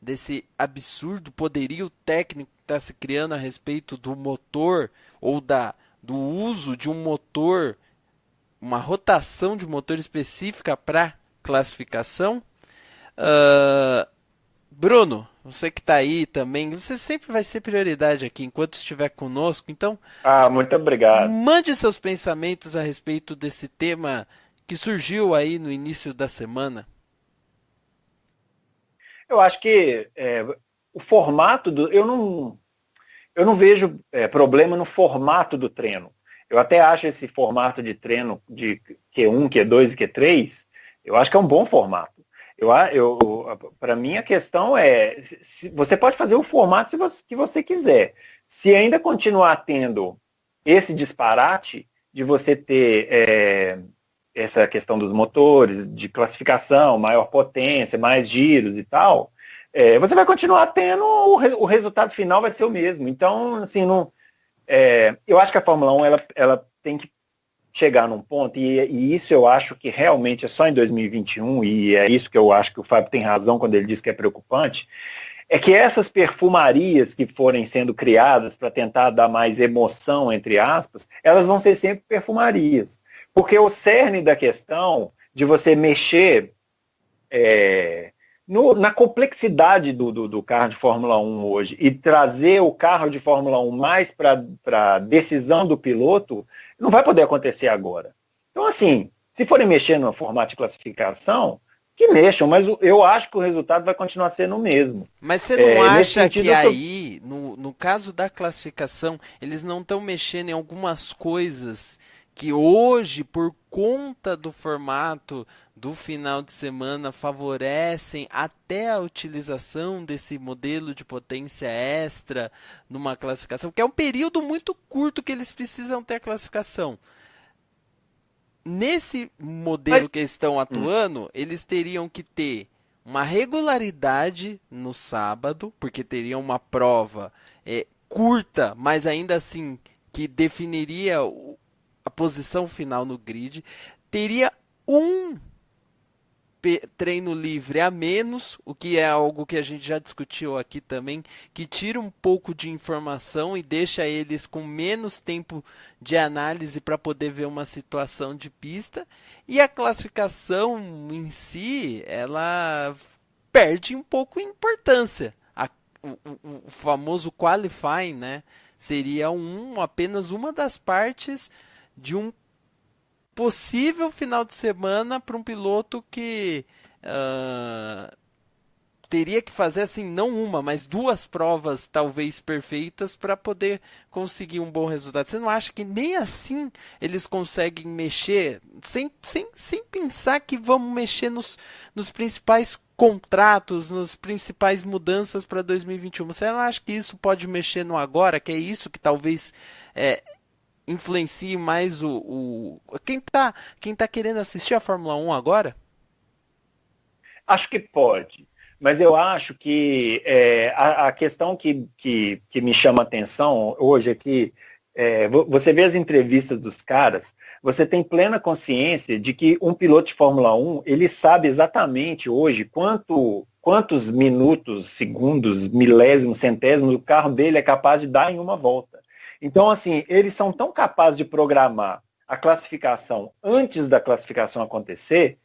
desse absurdo poderio técnico que está se criando a respeito do motor, ou do uso de um motor, uma rotação de motor específica para classificação? Bruno, você que está aí também, você sempre vai ser prioridade aqui enquanto estiver conosco, então muito obrigado. Mande seus pensamentos a respeito desse tema que surgiu aí no início da semana. Eu acho que o formato eu não vejo problema no formato do treino. Eu até acho esse formato de treino de Q1, Q2 e Q3, eu acho que é um bom formato. Para mim, a questão você pode fazer o formato que você quiser. Se ainda continuar tendo esse disparate de você ter essa questão dos motores, de classificação, maior potência, mais giros e tal, você vai continuar tendo, o resultado final vai ser o mesmo. Então, assim, eu acho que a Fórmula 1 ela tem que chegar num ponto, e isso eu acho que realmente é só em 2021, e é isso que eu acho que o Fábio tem razão quando ele diz que é preocupante, é que essas perfumarias que forem sendo criadas para tentar dar mais emoção, entre aspas, elas vão ser sempre perfumarias. Porque o cerne da questão de você mexer na complexidade do carro de Fórmula 1 hoje e trazer o carro de Fórmula 1 mais para a decisão do piloto, não vai poder acontecer agora. Então, assim, se forem mexer no formato de classificação, que mexam, mas eu acho que o resultado vai continuar sendo o mesmo. Mas você não acha que aí, no caso da classificação, eles não estão mexendo em algumas coisas que hoje, por conta do formato do final de semana, favorecem até a utilização desse modelo de potência extra numa classificação, que é um período muito curto que eles precisam ter a classificação. Nesse modelo que eles estão atuando, eles teriam que ter uma regularidade no sábado, porque teriam uma prova curta, mas ainda assim que definiria a posição final no grid. Teria um treino livre a menos, o que é algo que a gente já discutiu aqui também, que tira um pouco de informação e deixa eles com menos tempo de análise para poder ver uma situação de pista, e a classificação em si, ela perde um pouco de importância. O famoso qualifying, né, seria apenas uma das partes de um possível final de semana para um piloto que teria que fazer assim, não uma, mas 2 provas talvez perfeitas para poder conseguir um bom resultado. Você não acha que nem assim eles conseguem mexer, sem pensar que vamos mexer nos principais contratos, nas principais mudanças para 2021? Você não acha que isso pode mexer no agora, que é isso que talvez influencie mais quem tá querendo assistir a Fórmula 1 agora? Acho que pode, mas eu acho que a questão que me chama a atenção hoje é que você vê as entrevistas dos caras, você tem plena consciência de que um piloto de Fórmula 1, ele sabe exatamente hoje quantos minutos, segundos, milésimos, centésimos o carro dele é capaz de dar em uma volta. Então, assim, eles são tão capazes de programar a classificação antes da classificação acontecer,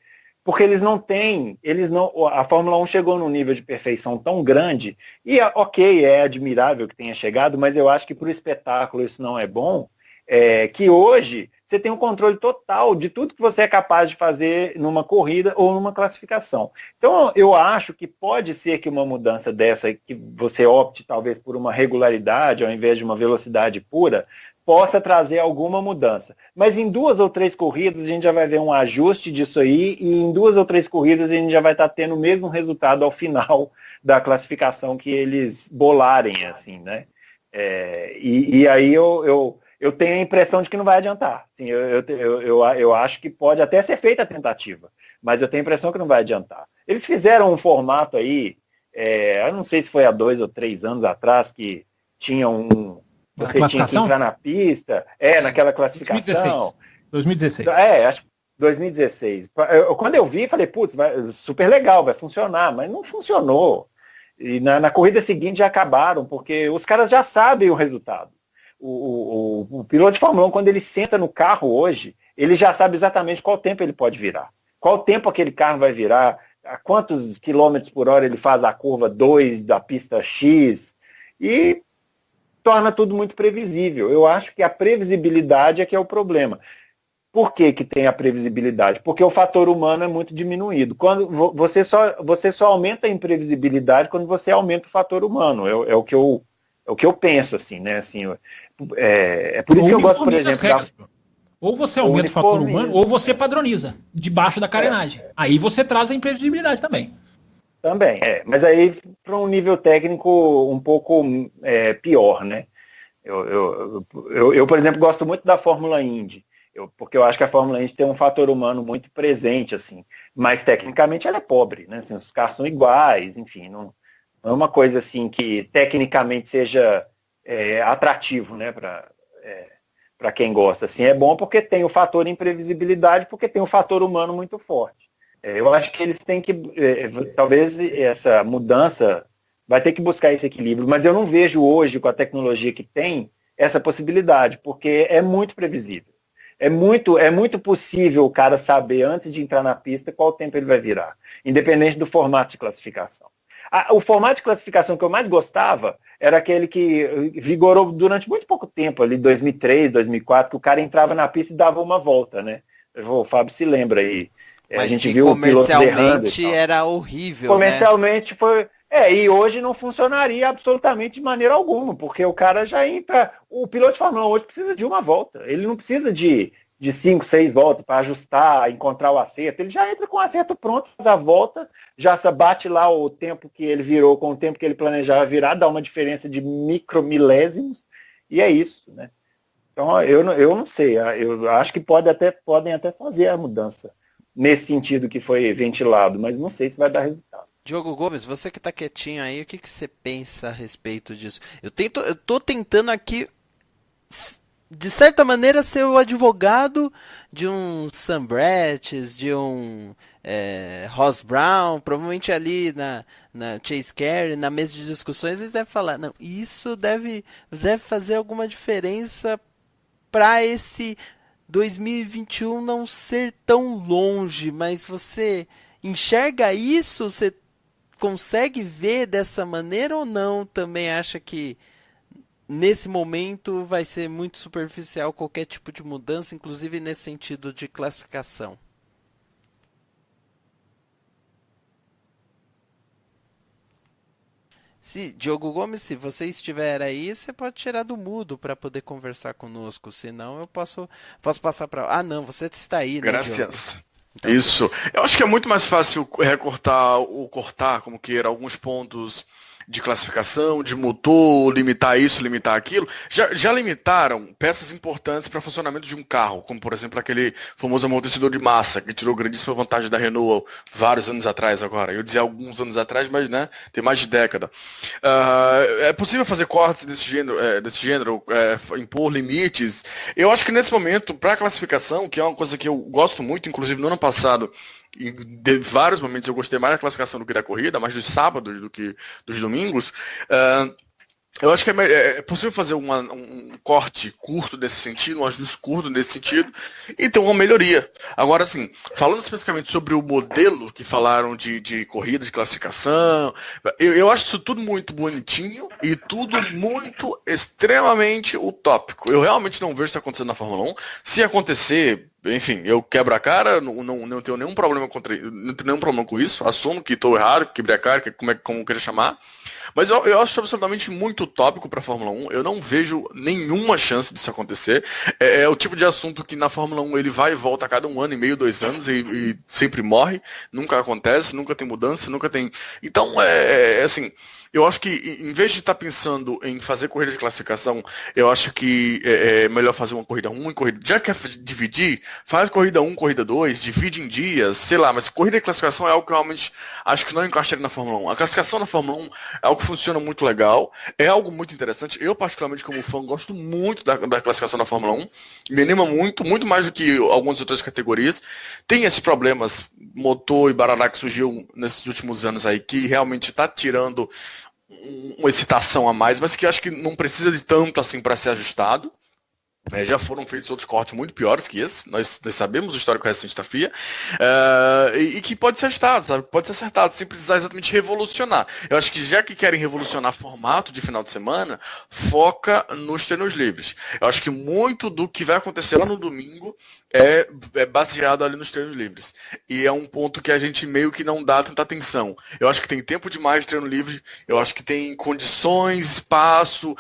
porque a Fórmula 1 chegou num nível de perfeição tão grande, e ok, é admirável que tenha chegado, mas eu acho que para o espetáculo isso não é bom, que hoje você tem um controle total de tudo que você é capaz de fazer numa corrida ou numa classificação. Então, eu acho que pode ser que uma mudança dessa, que você opte talvez por uma regularidade ao invés de uma velocidade pura, possa trazer alguma mudança. Mas em 2 ou 3 corridas a gente já vai ver um ajuste disso aí, e em 2 ou 3 corridas a gente já vai estar tendo o mesmo resultado ao final da classificação que eles bolarem, assim, né? E aí eu tenho a impressão de que não vai adiantar. Assim, eu acho que pode até ser feita a tentativa, mas eu tenho a impressão que não vai adiantar. Eles fizeram um formato aí, eu não sei se foi há 2 ou 3 anos atrás, que tinha você tinha que entrar na pista, naquela classificação. 2016. Acho que 2016. Quando eu vi, falei, putz, super legal, vai funcionar, mas não funcionou. E na corrida seguinte já acabaram, porque os caras já sabem o resultado. O piloto de Fórmula 1, quando ele senta no carro hoje, ele já sabe exatamente qual tempo ele pode virar. Qual tempo aquele carro vai virar, a quantos quilômetros por hora ele faz a curva 2 da pista X, e torna tudo muito previsível. Eu acho que a previsibilidade é que é o problema. Por que tem a previsibilidade? Porque o fator humano é muito diminuído. Quando você só aumenta a imprevisibilidade quando você aumenta o fator humano. É o que eu penso, assim, né? Assim, por isso que eu gosto, por exemplo, ou você aumenta o fator humano, ou você padroniza debaixo da carenagem. Aí você traz a imprevisibilidade também. Também, mas aí para um nível técnico um pouco pior, né? Eu, por exemplo, gosto muito da Fórmula Indy, porque eu acho que a Fórmula Indy tem um fator humano muito presente, assim, mas tecnicamente ela é pobre, né? Assim, os carros são iguais, enfim, não é uma coisa assim que tecnicamente seja atrativo, né, para quem gosta. Assim, é bom porque tem o fator imprevisibilidade, porque tem o fator humano muito forte. Eu acho que eles têm que, talvez essa mudança vai ter que buscar esse equilíbrio, mas eu não vejo hoje, com a tecnologia que tem, essa possibilidade, porque é muito previsível. É muito possível o cara saber, antes de entrar na pista, qual tempo ele vai virar, independente do formato de classificação. O formato de classificação que eu mais gostava era aquele que vigorou durante muito pouco tempo, ali 2003, 2004, que o cara entrava na pista e dava uma volta, né? O Fábio se lembra aí. Mas a gente que viu comercialmente era horrível, comercialmente, né? Foi... e hoje não funcionaria absolutamente de maneira alguma, porque o cara já entra... O piloto de Fórmula 1 hoje precisa de uma volta. Ele não precisa de 5, 6 voltas para ajustar, encontrar o acerto. Ele já entra com o acerto pronto, faz a volta, já bate lá o tempo que ele virou com o tempo que ele planejava virar, dá uma diferença de micromilésimos, e é isso, né? Então, eu não sei. Eu acho que podem até fazer a mudança nesse sentido que foi ventilado, mas não sei se vai dar resultado. Diogo Gomes, você que tá quietinho aí, o que você pensa a respeito disso? Eu tô tentando aqui, de certa maneira, ser o advogado de um Sam Bratches, de um Ross Brown, provavelmente ali na Chase Carey, na mesa de discussões, eles devem falar, não, isso deve fazer alguma diferença para esse 2021 não ser tão longe, mas você enxerga isso? Você consegue ver dessa maneira ou não? Também acha que nesse momento vai ser muito superficial qualquer tipo de mudança, inclusive nesse sentido de classificação? Diogo Gomes, se você estiver aí, você pode tirar do mudo para poder conversar conosco, senão eu posso passar para... Ah, não, você está aí, né, Graças. Então... Isso. Eu acho que é muito mais fácil recortar ou cortar, como queira, alguns pontos de classificação, de motor, limitar isso, limitar aquilo. Já limitaram peças importantes para o funcionamento de um carro, como por exemplo aquele famoso amortecedor de massa, que tirou grandíssima vantagem da Renault vários anos atrás agora. Eu dizia alguns anos atrás, mas né, tem mais de década. É possível fazer cortes desse gênero, impor limites. Eu acho que nesse momento, para a classificação, que é uma coisa que eu gosto muito, inclusive no ano passado, em vários momentos eu gostei mais da classificação do que da corrida, mais dos sábados do que dos domingos. Eu acho que é possível fazer um corte curto nesse sentido, um ajuste curto nesse sentido, e ter uma melhoria. Agora, assim, falando especificamente sobre o modelo que falaram de corrida, de classificação, eu acho isso tudo muito bonitinho e tudo muito extremamente utópico. Eu realmente não vejo isso acontecendo na Fórmula 1. Se acontecer, enfim, eu quebro a cara, não tenho nenhum problema não tenho nenhum problema com isso, assumo que estou errado, quebrei a cara, como queira chamar. Mas eu acho absolutamente muito utópico para a Fórmula 1. Eu não vejo nenhuma chance disso acontecer. É o tipo de assunto que na Fórmula 1 ele vai e volta a cada 1 ano e meio, 2 anos e sempre morre. Nunca acontece, nunca tem mudança, nunca tem... Então, assim... Eu acho que, em vez de estar pensando em fazer corrida de classificação, eu acho que é melhor fazer uma corrida 1 e corrida... Já que quer dividir, faz corrida 1, corrida 2, divide em dias, sei lá, mas corrida de classificação é algo que eu realmente acho que não encaixaria na Fórmula 1. A classificação na Fórmula 1 é algo que funciona muito legal, é algo muito interessante. Eu, particularmente, como fã, gosto muito da classificação da Fórmula 1. Me anima muito, muito mais do que algumas outras categorias. Tem esses problemas, motor e barará que surgiu nesses últimos anos aí, que realmente está tirando uma excitação a mais, mas que eu acho que não precisa de tanto assim para ser ajustado. Já foram feitos outros cortes muito piores que esse, nós sabemos o histórico recente da FIA, e que pode ser ajustado, sabe? Pode ser acertado, sem precisar exatamente revolucionar. Eu acho que já que querem revolucionar formato de final de semana, foca nos treinos livres. Eu acho que muito do que vai acontecer lá no domingo é baseado ali nos treinos livres. E é um ponto que a gente meio que não dá tanta atenção. Eu acho que tem tempo demais de treino livre, eu acho que tem condições, espaço,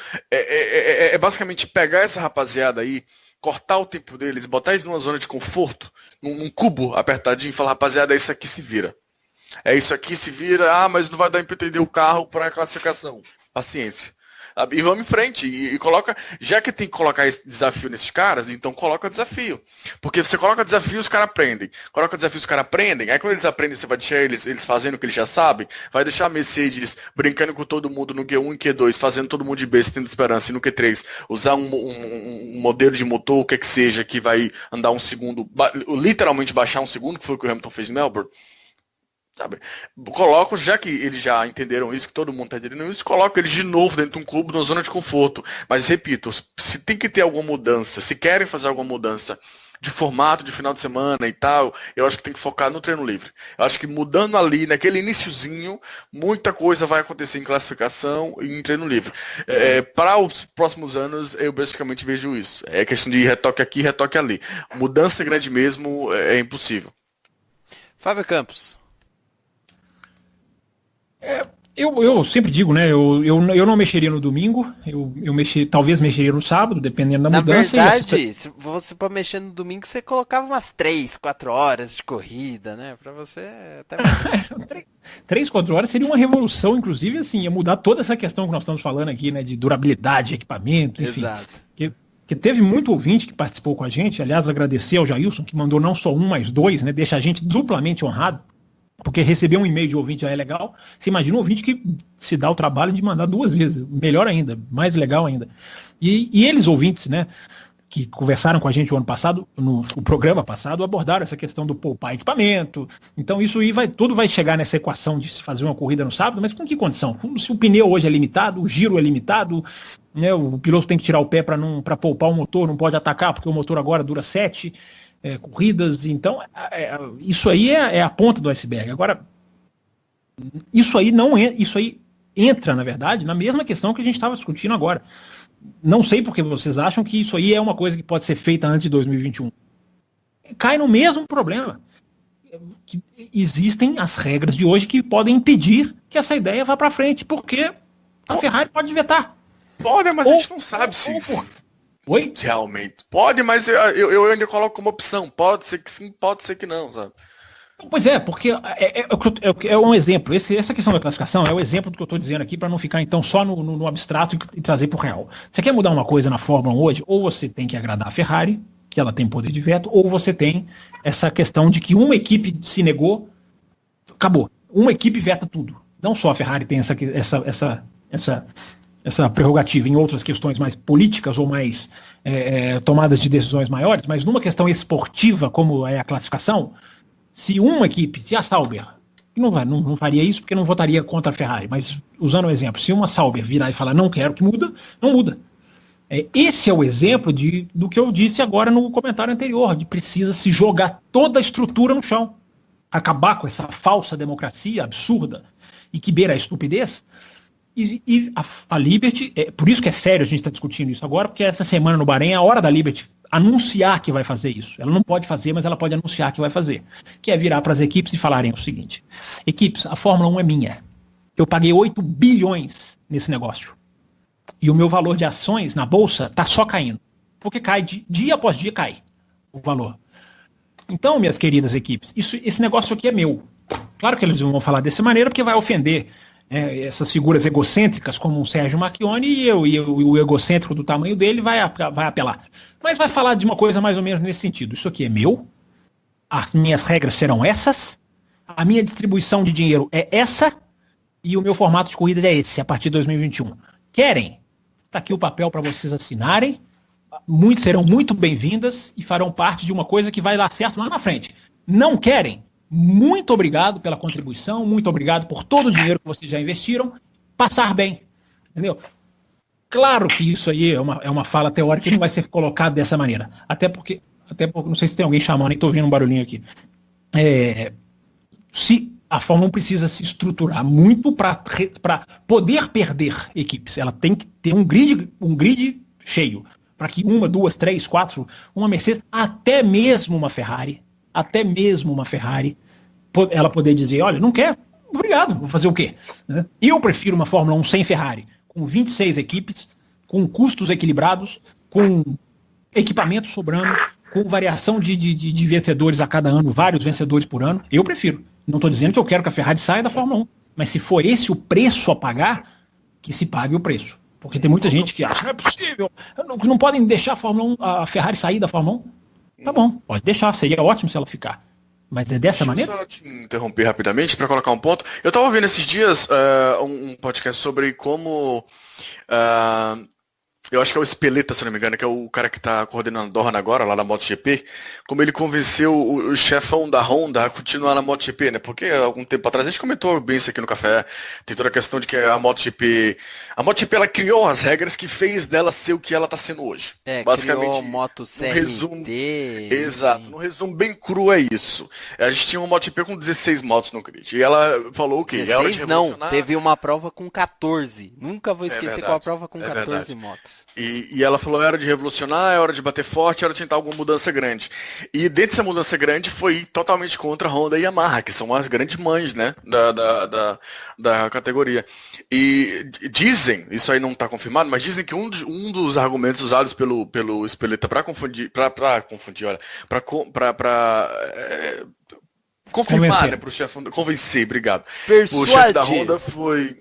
basicamente pegar essa rapaziada aí, cortar o tempo deles, botar eles numa zona de conforto, num cubo apertadinho e falar, rapaziada, isso aqui se vira. É isso aqui se vira, mas não vai dar para entender o carro para a classificação. Paciência. E vamos em frente, e coloca, já que tem que colocar esse desafio nesses caras, então coloca desafio. Porque você coloca desafio, os caras aprendem. Coloca desafio, os caras aprendem. Aí quando eles aprendem, você vai deixar eles fazendo o que eles já sabem, vai deixar a Mercedes brincando com todo mundo no Q1 e Q2, fazendo todo mundo de besta, tendo esperança, e no Q3, usar um modelo de motor, o que seja, que vai andar um segundo, literalmente baixar um segundo, que foi o que o Hamilton fez em Melbourne. Sabe? Coloco, já que eles já entenderam isso, que todo mundo está entendendo isso, coloco eles de novo dentro de um clube, numa zona de conforto. Mas repito, se tem que ter alguma mudança, se querem fazer alguma mudança de formato de final de semana e tal, eu acho que tem que focar no treino livre. Eu acho que mudando ali, naquele iniciozinho, muita coisa vai acontecer em classificação e em treino livre. Para os próximos anos, eu basicamente vejo isso. É questão de retoque aqui, retoque ali. Mudança grande mesmo é impossível. Fábio Campos. Eu sempre digo, né? Eu não mexeria no domingo, talvez mexeria no sábado, dependendo da mudança. Na verdade, se você for mexer no domingo, você colocava umas 3, 4 horas de corrida, né? Pra você até 3, 4 horas seria uma revolução, inclusive, assim, ia mudar toda essa questão que nós estamos falando aqui, né? De durabilidade, equipamento, enfim. Exato. Que teve muito ouvinte que participou com a gente, aliás, agradecer ao Jailson, que mandou não só um, mas 2, né? Deixa a gente duplamente honrado. Porque receber um e-mail de ouvinte já é legal. Você imagina um ouvinte que se dá o trabalho de mandar 2 vezes. Melhor ainda, mais legal ainda. E eles, ouvintes, né, que conversaram com a gente o ano passado, no programa passado, abordaram essa questão do poupar equipamento. Então isso aí tudo vai chegar nessa equação de se fazer uma corrida no sábado, mas com que condição? Se o pneu hoje é limitado, o giro é limitado, né, o piloto tem que tirar o pé para poupar o motor, não pode atacar, porque o motor agora dura 7 corridas, então isso aí é a ponta do iceberg. Agora, isso aí entra, na verdade, na mesma questão que a gente estava discutindo agora. Não sei porque vocês acham que isso aí é uma coisa que pode ser feita antes de 2021. Cai no mesmo problema. Que existem as regras de hoje que podem impedir que essa ideia vá para frente, porque a Ferrari pode vetar. Pode, mas a gente não sabe se Oi? Realmente. Pode, mas eu ainda coloco como opção. Pode ser que sim, pode ser que não, sabe? Pois é, porque é um exemplo. Essa questão da classificação é o exemplo do que eu estou dizendo aqui, para não ficar então só no abstrato e trazer para o real. Você quer mudar uma coisa na Fórmula 1 hoje, ou você tem que agradar a Ferrari, que ela tem poder de veto, ou você tem essa questão de que uma equipe se negou, acabou. Uma equipe veta tudo. Não só a Ferrari tem essa prerrogativa em outras questões mais políticas ou mais tomadas de decisões maiores, mas numa questão esportiva, como é a classificação, se uma equipe, se a Sauber, não faria isso porque não votaria contra a Ferrari, mas usando o exemplo, se uma Sauber virar e falar não quero que muda, não muda. Esse é o exemplo do que eu disse agora no comentário anterior, de precisa se jogar toda a estrutura no chão, acabar com essa falsa democracia absurda e que beira a estupidez. E a Liberty, por isso que é sério a gente está discutindo isso agora, porque essa semana no Bahrein é a hora da Liberty anunciar que vai fazer isso. Ela não pode fazer, mas ela pode anunciar que vai fazer. Que é virar para as equipes e falarem o seguinte: equipes, a Fórmula 1 é minha. Eu paguei 8 bilhões nesse negócio. E o meu valor de ações na bolsa está só caindo. Porque cai, dia após dia cai o valor. Então, minhas queridas equipes, esse negócio aqui é meu. Claro que eles não vão falar dessa maneira, porque vai ofender essas figuras egocêntricas como o Sérgio Marchione e o egocêntrico do tamanho dele vai apelar. Mas vai falar de uma coisa mais ou menos nesse sentido. Isso aqui é meu, as minhas regras serão essas, a minha distribuição de dinheiro é essa e o meu formato de corrida é esse, a partir de 2021. Querem? Está aqui o papel para vocês assinarem, serão muito bem-vindas e farão parte de uma coisa que vai dar certo lá na frente. Não querem? Muito obrigado pela contribuição, muito obrigado por todo o dinheiro que vocês já investiram. Passar bem, entendeu? Claro que isso aí é uma fala teórica e não vai ser colocado dessa maneira. Até porque não sei se tem alguém chamando, nem estou ouvindo um barulhinho aqui. Se a Fórmula 1 precisa se estruturar muito para poder perder equipes. Ela tem que ter um grid cheio, para que 1, 2, 3, 4, uma Mercedes, até mesmo uma Ferrari, ela poder dizer, olha, não quer, obrigado, vou fazer o quê? Eu prefiro uma Fórmula 1 sem Ferrari, com 26 equipes, com custos equilibrados, com equipamento sobrando, com variação de vencedores a cada ano, vários vencedores por ano. Eu prefiro. Não estou dizendo que eu quero que a Ferrari saia da Fórmula 1, mas se for esse o preço a pagar, que se pague o preço. Porque tem muita gente que acha, não é possível, não podem deixar a Ferrari sair da Fórmula 1. Tá bom, pode deixar, seria ótimo se ela ficar. Mas é dessa maneira? Só te interromper rapidamente para colocar um ponto. Eu estava ouvindo esses dias um podcast sobre como eu acho que é o Espeleta, se não me engano, que é o cara que está coordenando a Dorna agora, lá na MotoGP, como ele convenceu o chefão da Honda a continuar na MotoGP, né? Porque há algum tempo atrás, a gente comentou bem isso aqui no café, tem toda a questão de que a MotoGP ela criou as regras que fez dela ser o que ela está sendo hoje. Basicamente, criou Moto CRT. Resumo, exato, no resumo bem cru é isso. A gente tinha uma MotoGP com 16 motos no grid, e ela falou o quê? 16 não, teve uma prova com 14, nunca vou esquecer qual a prova com 14 motos. E ela falou, é hora de revolucionar, é hora de bater forte, é hora de tentar alguma mudança grande. E dentro dessa mudança grande foi totalmente contra a Honda e Yamaha, que são as grandes mães, né, da categoria. E dizem, isso aí não está confirmado, mas dizem que um dos argumentos usados pelo Espeleta para confirmar, né, pro chefe, convencer, obrigado. O chefe da Honda foi...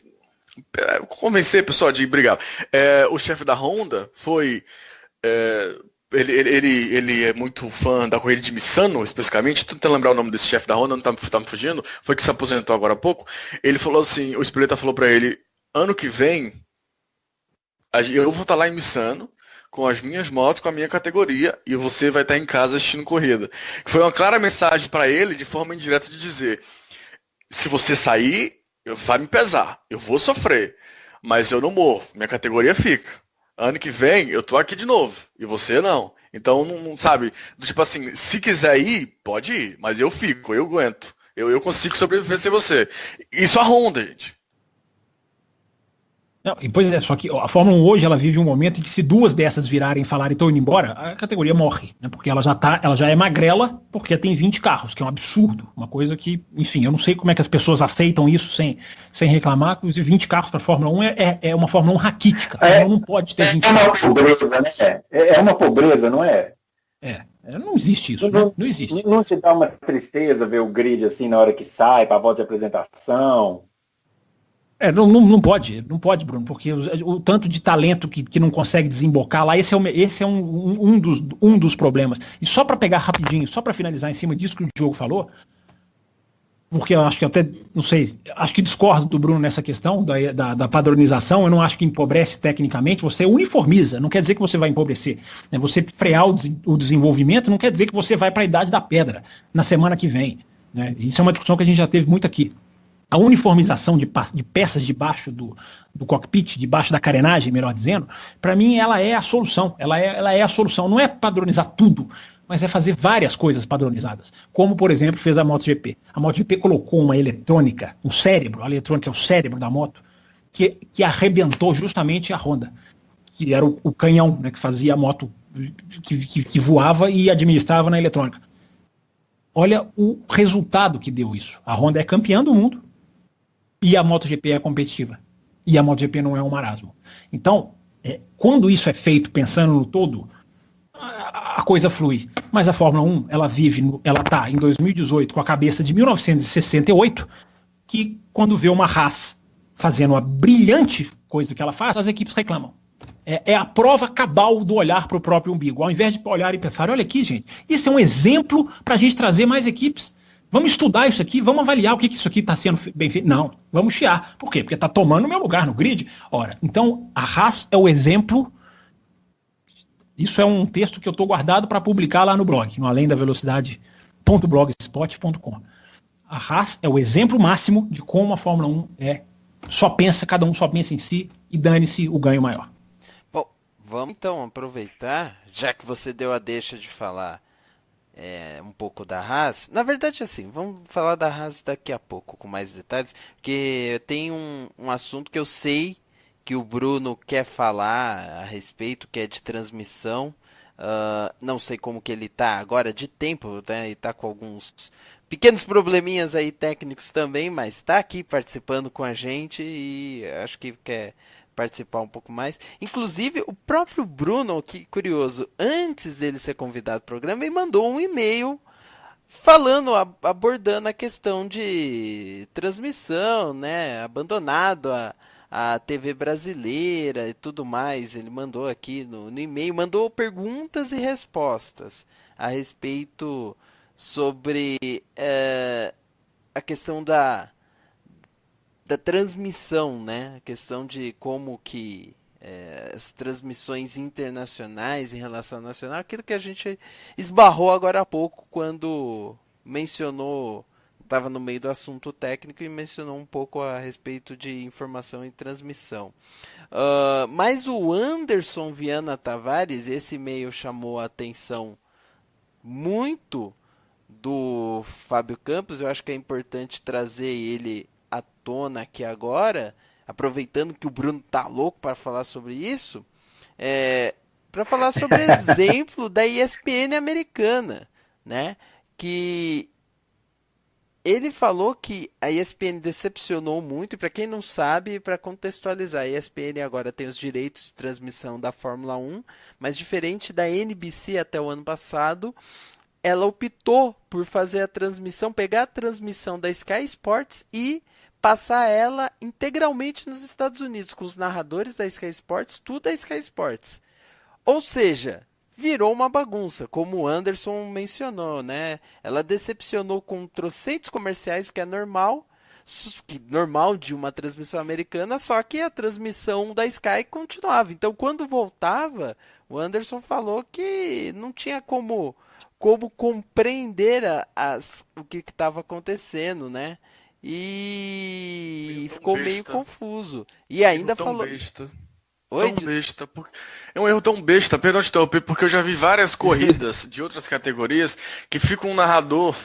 Convencer, pessoal, obrigado. O chefe da Honda foi... Ele é muito fã da corrida de Misano, especificamente. Tu tenta lembrar o nome desse chefe da Honda, não tá me fugindo. Foi que se aposentou agora há pouco. Ele falou assim, o Espeleta falou pra ele, ano que vem, eu vou estar lá em Misano, com as minhas motos, com a minha categoria, e você vai estar em casa assistindo corrida. Foi uma clara mensagem para ele, de forma indireta, de dizer, se você sair, vai me pesar, eu vou sofrer, mas eu não morro, minha categoria fica. Ano que vem, eu tô aqui de novo, e você não. Então, não sabe, tipo assim, se quiser ir, pode ir, mas eu fico, eu aguento. Eu consigo sobreviver sem você. Isso a Honda, gente. Não, e pois é, só que a Fórmula 1 hoje ela vive um momento em que se duas dessas virarem e falarem estão indo embora, a categoria morre, né? Porque ela já é magrela, porque tem 20 carros, que é um absurdo. Uma coisa que, enfim, eu não sei como é que as pessoas aceitam isso sem reclamar, inclusive 20 carros para a Fórmula 1 é uma Fórmula 1 raquítica. A Fórmula 1 não pode ter 20 carros. É uma pobreza, né? É uma pobreza, não é? Não existe isso, não, né? Não existe. Não te dá uma tristeza ver o grid assim na hora que sai, para a volta de apresentação? Não pode, Bruno, porque o tanto de talento que não consegue desembocar lá, esse é um dos problemas. E só para pegar rapidinho, só para finalizar em cima disso que o Diogo falou, porque eu acho que até, não sei, acho que discordo do Bruno nessa questão da padronização, eu não acho que empobrece tecnicamente, você uniformiza, não quer dizer que você vai empobrecer. Né? Você frear o desenvolvimento não quer dizer que você vai para a idade da pedra na semana que vem. Né? Isso é uma discussão que a gente já teve muito aqui. A uniformização de peças debaixo do cockpit, debaixo da carenagem, melhor dizendo, para mim ela é a solução. Ela é a solução. Não é padronizar tudo, mas é fazer várias coisas padronizadas. Como, por exemplo, fez a MotoGP. A MotoGP colocou uma eletrônica, um cérebro, a eletrônica é o cérebro da moto, que arrebentou justamente a Honda, que era o canhão, né, que fazia a moto, que voava e administrava na eletrônica. Olha o resultado que deu isso. A Honda é campeã do mundo, e a MotoGP é competitiva. E a MotoGP não é um marasmo. Então, quando isso é feito pensando no todo, a coisa flui. Mas a Fórmula 1, ela está em 2018 com a cabeça de 1968, que quando vê uma Haas fazendo a brilhante coisa que ela faz, as equipes reclamam. É a prova cabal do olhar para o próprio umbigo. Ao invés de olhar e pensar, olha aqui, gente, isso é um exemplo para a gente trazer mais equipes. Vamos estudar isso aqui, vamos avaliar o que isso aqui está sendo bem feito. Não, vamos chiar. Por quê? Porque está tomando o meu lugar no grid. Ora, então a Haas é o exemplo. Isso é um texto que eu estou guardado para publicar lá no blog, no além da velocidade.blogspot.com. A Haas é o exemplo máximo de como a Fórmula 1 cada um só pensa em si e dane-se o ganho maior. Bom, vamos então aproveitar, já que você deu a deixa de falar um pouco da Haas. Na verdade, assim, vamos falar da Haas daqui a pouco, com mais detalhes, porque tem um assunto que eu sei que o Bruno quer falar a respeito, que é de transmissão. Não sei como que ele tá agora de tempo, né? Ele tá com alguns pequenos probleminhas aí técnicos também, mas está aqui participando com a gente e acho que quer participar um pouco mais. Inclusive, o próprio Bruno, que curioso, antes dele ser convidado ao programa, ele mandou um e-mail falando, abordando a questão de transmissão, né? Abandonado a TV brasileira e tudo mais. Ele mandou aqui no e-mail, mandou perguntas e respostas a respeito sobre a questão da transmissão, né? A questão de como que as transmissões internacionais em relação ao nacional, aquilo que a gente esbarrou agora há pouco quando mencionou, estava no meio do assunto técnico e mencionou um pouco a respeito de informação e transmissão. Mas o Anderson Viana Tavares, esse e-mail chamou a atenção muito do Fábio Campos. Eu acho que é importante trazer ele à tona aqui agora, aproveitando que o Bruno tá louco para falar sobre isso, para falar sobre exemplo da ESPN americana, né? Que ele falou que a ESPN decepcionou muito, e para quem não sabe, para contextualizar, a ESPN agora tem os direitos de transmissão da Fórmula 1, mas diferente da NBC até o ano passado, ela optou por fazer a transmissão, pegar a transmissão da Sky Sports e passar ela integralmente nos Estados Unidos, com os narradores da Sky Sports, tudo da Sky Sports. Ou seja, virou uma bagunça, como o Anderson mencionou, né? Ela decepcionou com trocentos comerciais, o que é normal de uma transmissão americana, só que a transmissão da Sky continuava. Então, quando voltava, o Anderson falou que não tinha como compreender o que estava acontecendo, né? E ficou meio confuso. E ainda falou... Tão besta. É um erro tão besta, perdão te interromper, porque eu já vi várias corridas de outras categorias que fica um narrador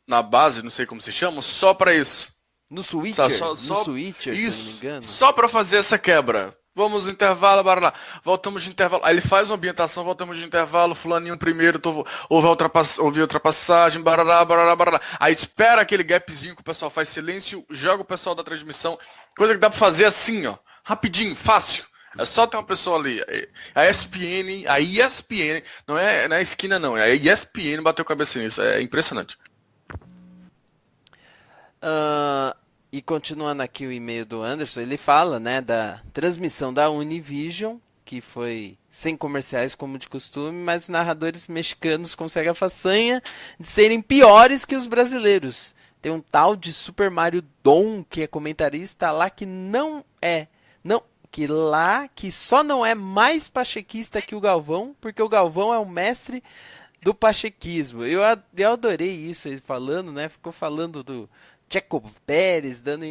na base, não sei como se chama, só pra isso. No Switcher? No Switcher, isso, se não me engano. Só pra fazer essa quebra. Vamos no intervalo, barará. Voltamos de intervalo. Aí ele faz uma ambientação, voltamos de intervalo, fulaninho primeiro, houve ultrapassagem, barará, barará, barará. Aí espera aquele gapzinho que o pessoal faz silêncio, joga o pessoal da transmissão. Coisa que dá pra fazer assim, ó. Rapidinho, fácil. É só ter uma pessoa ali. A ESPN, não é na esquina não, é a ESPN bateu cabeça nisso. É impressionante. E continuando aqui o e-mail do Anderson, ele fala, né, da transmissão da Univision, que foi sem comerciais como de costume, mas os narradores mexicanos conseguem a façanha de serem piores que os brasileiros. Tem um tal de Super Mario Dom, que é comentarista lá, que só não é mais pachequista que o Galvão, porque o Galvão é o mestre do pachequismo. Eu adorei isso, ele falando, né? Ficou falando do Checo Pérez, dando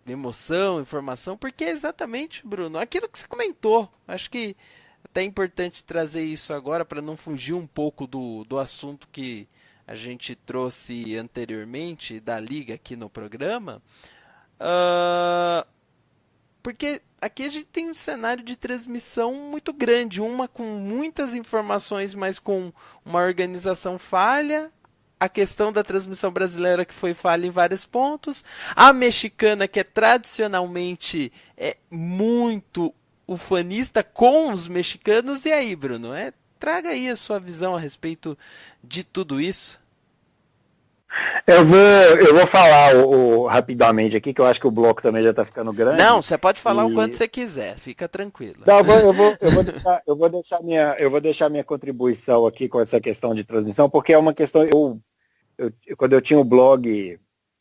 emoção, informação, porque é exatamente, Bruno, aquilo que você comentou. Acho que até é importante trazer isso agora para não fugir um pouco do assunto que a gente trouxe anteriormente da Liga aqui no programa. Porque aqui a gente tem um cenário de transmissão muito grande, uma com muitas informações, mas com uma organização falha, a questão da transmissão brasileira que foi falha em vários pontos, a mexicana que é tradicionalmente muito ufanista com os mexicanos. E aí, Bruno, traga aí a sua visão a respeito de tudo isso. Eu vou falar rapidamente aqui, que eu acho que o bloco também já está ficando grande. Não, você pode falar o quanto você quiser, fica tranquilo. Não, eu vou deixar minha contribuição aqui com essa questão de transmissão, porque é uma questão. Quando eu tinha o blog,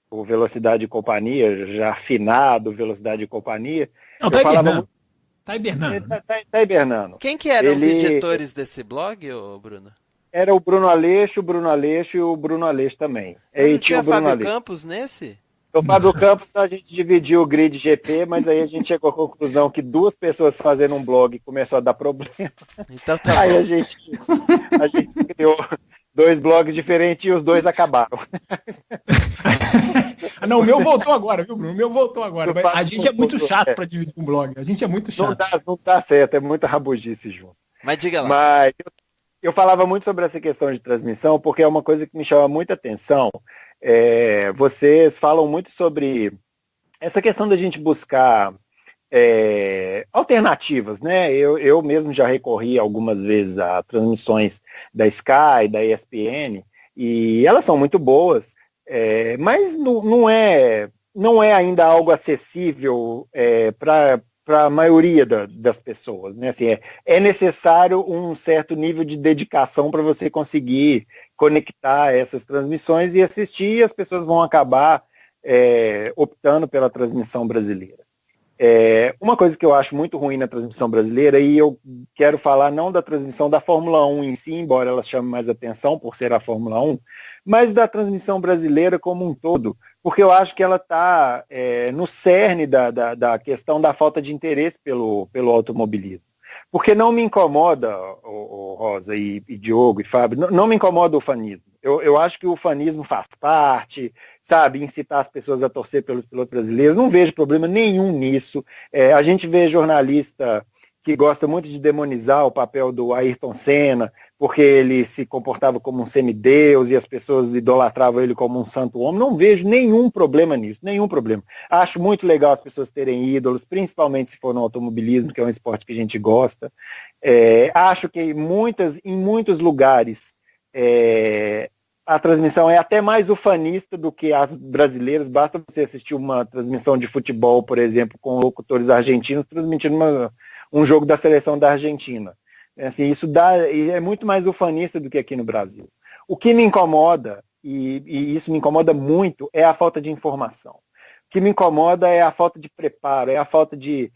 o Velocidade e Companhia, já afinado, Velocidade e Companhia. Não, tá hibernando. Tá hibernando. Quem que eram os editores desse blog, Bruno? Era o Bruno Aleixo e o Bruno Aleixo também. Não tinha o Fábio Campos nesse? O Fábio Campos a gente dividiu o grid GP, mas aí a gente chegou à conclusão que duas pessoas fazendo um blog começou a dar problema. Então tá aí bom. a gente criou 2 blogs diferentes e os 2 acabaram. Não, o meu voltou agora, viu, Bruno? O meu voltou agora. A gente é muito chato para dividir um blog. A gente é muito chato. Não tá certo, é muita rabugice junto. Mas diga lá. Mas eu falava muito sobre essa questão de transmissão, porque é uma coisa que me chama muita atenção. Vocês falam muito sobre essa questão da gente buscar alternativas, né? Eu mesmo já recorri algumas vezes a transmissões da Sky, da ESPN, e elas são muito boas, mas não é ainda algo acessível para a maioria das pessoas, né? Assim, é necessário um certo nível de dedicação para você conseguir conectar essas transmissões e assistir, e as pessoas vão acabar optando pela transmissão brasileira. Uma coisa que eu acho muito ruim na transmissão brasileira, e eu quero falar não da transmissão da Fórmula 1 em si, embora ela chame mais atenção por ser a Fórmula 1, mas da transmissão brasileira como um todo, porque eu acho que ela está no cerne da questão da falta de interesse pelo automobilismo. Porque não me incomoda, Rosa e Diogo e Fábio, não me incomoda o fanismo. Eu acho que o fanismo faz parte, sabe, incitar as pessoas a torcer pelos pilotos brasileiros, não vejo problema nenhum nisso. A gente vê jornalista que gosta muito de demonizar o papel do Ayrton Senna, porque ele se comportava como um semideus e as pessoas idolatravam ele como um santo homem. Não vejo nenhum problema nisso, nenhum problema. Acho muito legal as pessoas terem ídolos, principalmente se for no automobilismo, que é um esporte que a gente gosta. Acho que em muitos lugares a transmissão é até mais ufanista do que as brasileiras. Basta você assistir uma transmissão de futebol, por exemplo, com locutores argentinos transmitindo um jogo da seleção da Argentina. Assim, isso é muito mais ufanista do que aqui no Brasil. O que me incomoda, e isso me incomoda muito, é a falta de informação. O que me incomoda é a falta de preparo, é a falta de...